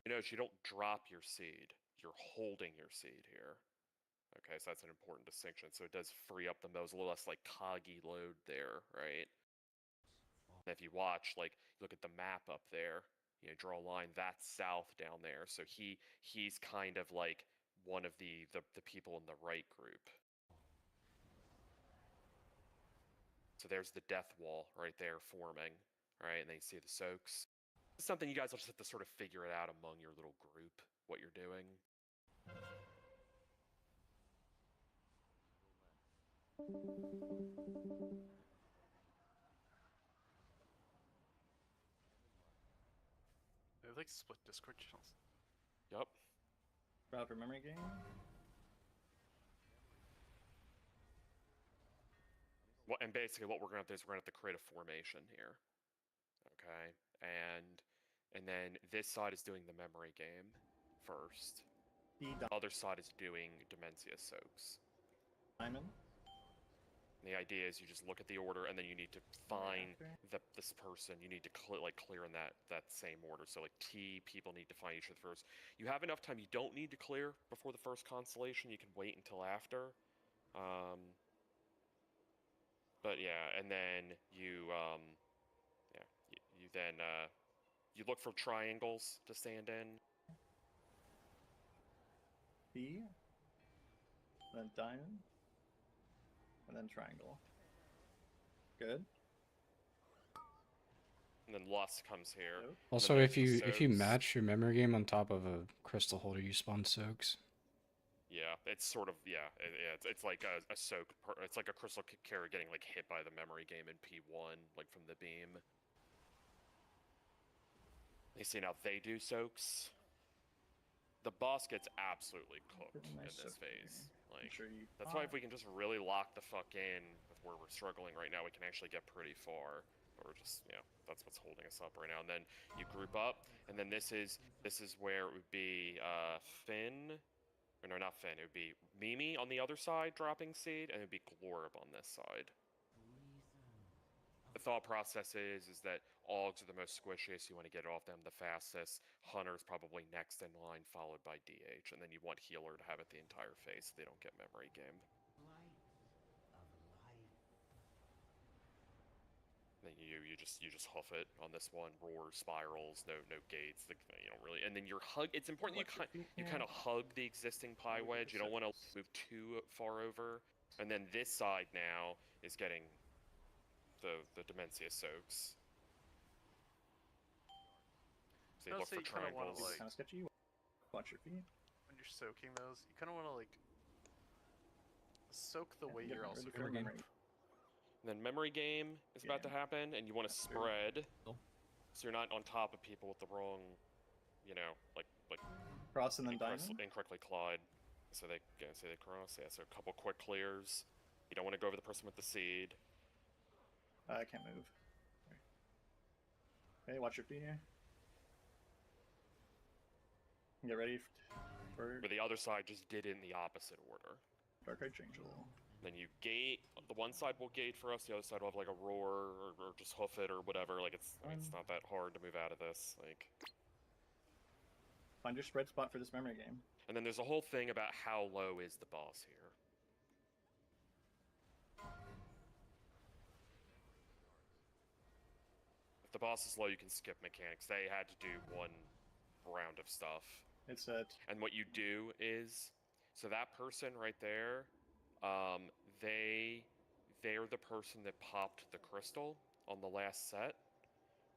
You notice you don't drop your seed. You're holding your seed here. Okay, so that's an important distinction. So it does free up the modes, a little less like coggy load there, right? And if you watch, like, look at the map up there, you know, draw a line, that's south down there. So he's kind of like one of the people in the right group. So there's the death wall right there forming, right? And then you see the soaks. It's something you guys will just have to sort of figure it out among your little group, what you're doing. They like split Discord channels. Yup. Proper memory game. Well, and basically what we're going to do is we're going to have to create a formation here. Okay? And then this side is doing the memory game first. The other side is doing Dementia soaks. Diamond. And the idea is you just look at the order, and then you need to find this person. You need to clear in that same order. So like people need to find each other first. You have enough time. You don't need to clear before the first constellation. You can wait until after. But yeah, and then you you look for triangles to stand in. P, then diamond, and then triangle. Good. And then Lust comes here. and then Also, there's if the you soaks. match your memory game on top of a crystal holder, you spawn soaks. Yeah, it's sort of it's like a soak. It's like a crystal carrier getting like hit by the memory game in P1, like from the beam. You see now they do soaks. The boss gets absolutely cooked in Nice this soak phase. here. Like Sure you that's why if we can just really lock the fuck in with where we're struggling right now, we can actually get pretty far. Or just that's what's holding us up right now. And then you group up, and then this is where it would be Finn. Or no, not Finn. It would be Mimi on the other side dropping seed, and it would be Glorb on this side. The thought process is that Augs are the most squishiest. You want to get off them the fastest. Hunter's probably next in line, followed by DH, and then you want Healer to have it the entire phase so they don't get memory game. Then you just huff it on this one. Roar, spirals, no gates. You don't really. And then you're hug. It's important you kind of hug the existing pie wedge. You don't want to move too far over. And then this side now is getting the Dementia soaks. So you look for triangles. Kind of sketchy. Watch your feet. When you're soaking those, you kind of want to like soak the way you're also ready for going. memory. And then memory game is about to happen, and you want to spread, so you're not on top of people with the wrong, like Cross and then diamond. incorrectly clawed. So they cross. Yeah, so a couple quick clears. You don't want to go over the person with the seed. I can't move. Okay, watch your feet here. Get ready for. But the other side just did it in the opposite order. Dark Archangel. Then you gate. The one side will gate for us. The other side will have like a roar or just hoof it or whatever. Like it's not that hard to move out of this. Like. Find your spread spot for this memory game. And then there's a whole thing about how low is the boss here. If the boss is low, you can skip mechanics. They had to do one round of stuff. It's a. And what you do is, so that person right there, they're the person that popped the crystal on the last set.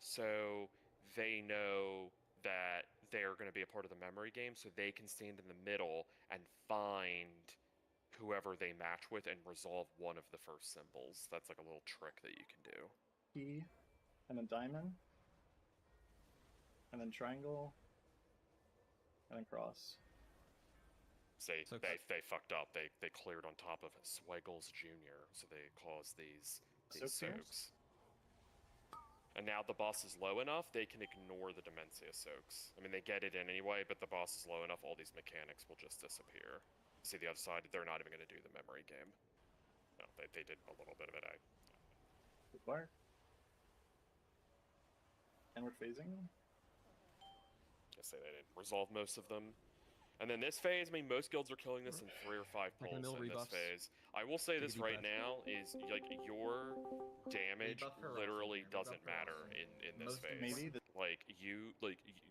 So they know that they're going to be a part of the memory game, so they can stand in the middle and find whoever they match with and resolve one of the first symbols. That's like a little trick that you can do. P, and then diamond, and then triangle, and then cross. They fucked up. They cleared on top of Sweggles Jr., so they caused these soaks. And now the boss is low enough, they can ignore the Dementia soaks. I mean, they get it in anyway, but the boss is low enough, all these mechanics will just disappear. See the other side, they're not even going to do the memory game. No, they did a little bit of it. Good fire. And we're phasing. I say they didn't resolve most of them. And then this phase, I mean, most guilds are killing this in 3 or 5 pulls in this phase. I will say this right now is, like, your damage literally doesn't matter in this phase. Maybe like,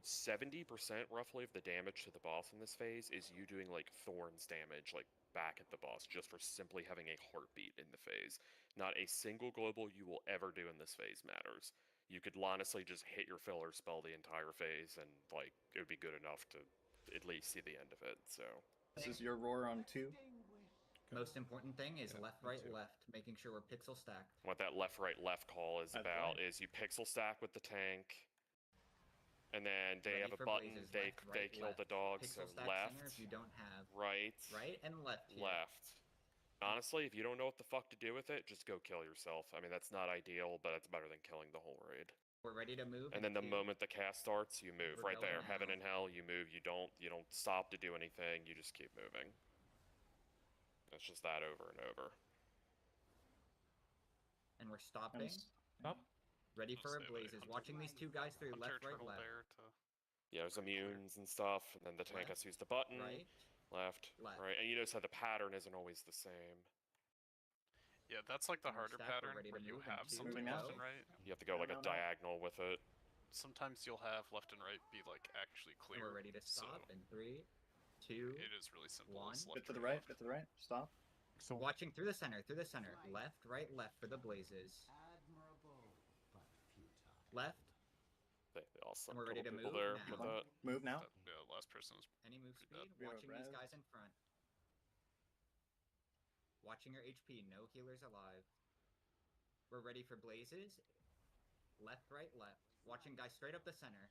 70% roughly of the damage to the boss in this phase is you doing, like, Thorns damage, like, back at the boss, just for simply having a heartbeat in the phase. Not a single global you will ever do in this phase matters. You could honestly just hit your filler spell the entire phase, and, like, it would be good enough to at least see the end of it. So this is your roar on 2. Most important thing is left, right, left, making sure we're pixel stacked. What that left, right, left call is about is you pixel stack with the tank, and then they have a button. They kill the dog. So left, singers, you don't have right, and left. Here. Left. Honestly, if you don't know what the fuck to do with it, just go kill yourself. I mean, that's not ideal, but it's better than killing the whole raid. We're ready to move. And then the moment the cast starts, you move. Right there, now. heaven and hell, you move. You don't stop to do anything. You just keep moving. It's just that over and over. And we're stopping. Stop. Ready for a blazes. Watching these two guys through left, right, left. Yeah, there's immunes and stuff, and then the tank has to use the button. Right. Left. Right. And you notice how the pattern isn't always the same. Yeah, that's like the harder pattern where you have something left and right. You have to go like a diagonal with it. Sometimes you'll have left and right be like actually clear. We're ready to stop in 3, 2. It is really simple. 1. Bit to the right. Bit to the right. Stop. So Watching through the center. Through the center. Left, right, left for the blazes. Admirable, but futile. Left. They also And we're ready to people move there now. with that. Move now. Yeah, last person was Any move pretty bad. speed. Zero Watching these res. guys in front. Watching your HP. No healers alive. We're ready for blazes. Left, right, left. Watching guys straight up the center.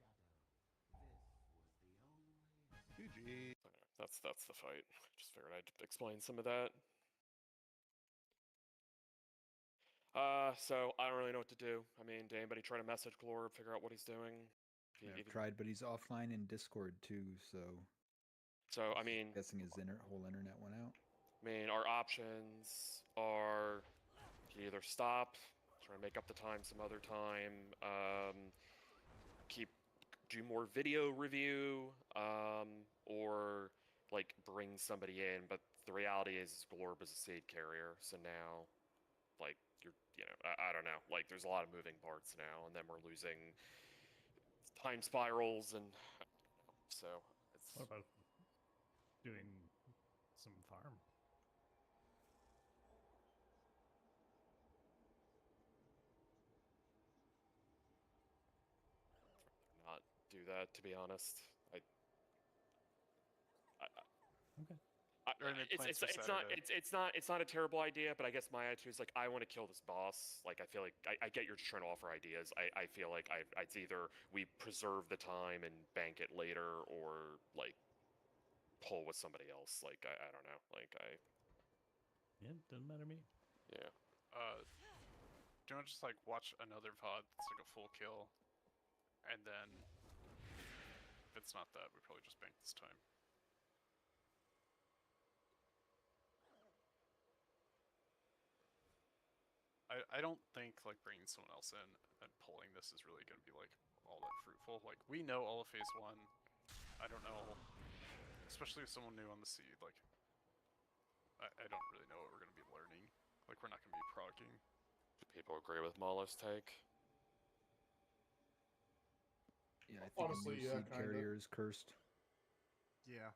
GG. That's the fight. Just figured I'd explain some of that. So I don't really know what to do. I mean, did anybody try to message Glorb, figure out what he's doing? I've tried, but he's offline in Discord too, so. So I mean, I'm guessing his whole internet went out. I mean, our options are you either stop, try to make up the time some other time, do more video review, or like bring somebody in. But the reality is Glorb is a seed carrier, so now like I don't know, like there's a lot of moving parts now, and then we're losing time spirals, and so it's. What about doing some farm? Not do that, to be honest. Okay. It's not a terrible idea, but I guess my attitude is like I want to kill this boss. Like I feel like I get you're just trying to offer ideas. I feel like it's either we preserve the time and bank it later, or like pull with somebody else. Like I don't know. Like Yeah, doesn't matter to me. Yeah. Do you want to just like watch another VOD that's like a full kill, and then if it's not that, we probably just bank this time. I don't think like bringing someone else in and pulling this is really going to be like all that fruitful. Like we know all of phase 1. I don't know, especially with someone new on the seed. Like I don't really know what we're going to be learning. Like we're not going to be progging. Do people agree with Molo's take? Yeah, I think Honestly, a new yeah, seed kinda. carrier is cursed. Yeah.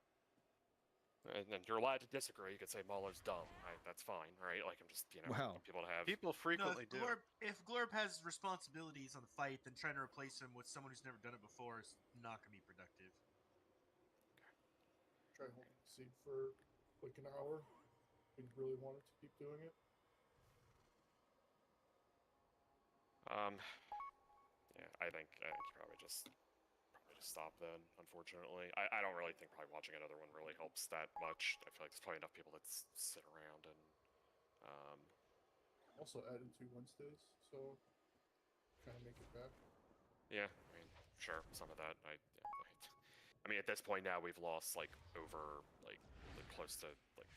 And then you're allowed to disagree. You could say Molo's dumb. That's fine, right? Like I'm just Wow. people to have. People frequently do. If Glorb has responsibilities on the fight, then trying to replace him with someone who's never done it before is not going to be productive. Try holding the seat for like an hour. We really wanted to keep doing it. Yeah, I think you probably just stop then. Unfortunately, I don't really think probably watching another one really helps that much. I feel like there's probably enough people that sit around and. Also added 2 Wednesdays, so trying to make it back. Yeah, I mean, sure, some of that. I mean, at this point now we've lost like over like close to like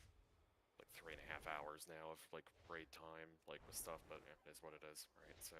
3.5 hours now of like raid time, like with stuff, but yeah, it is what it is, right? So,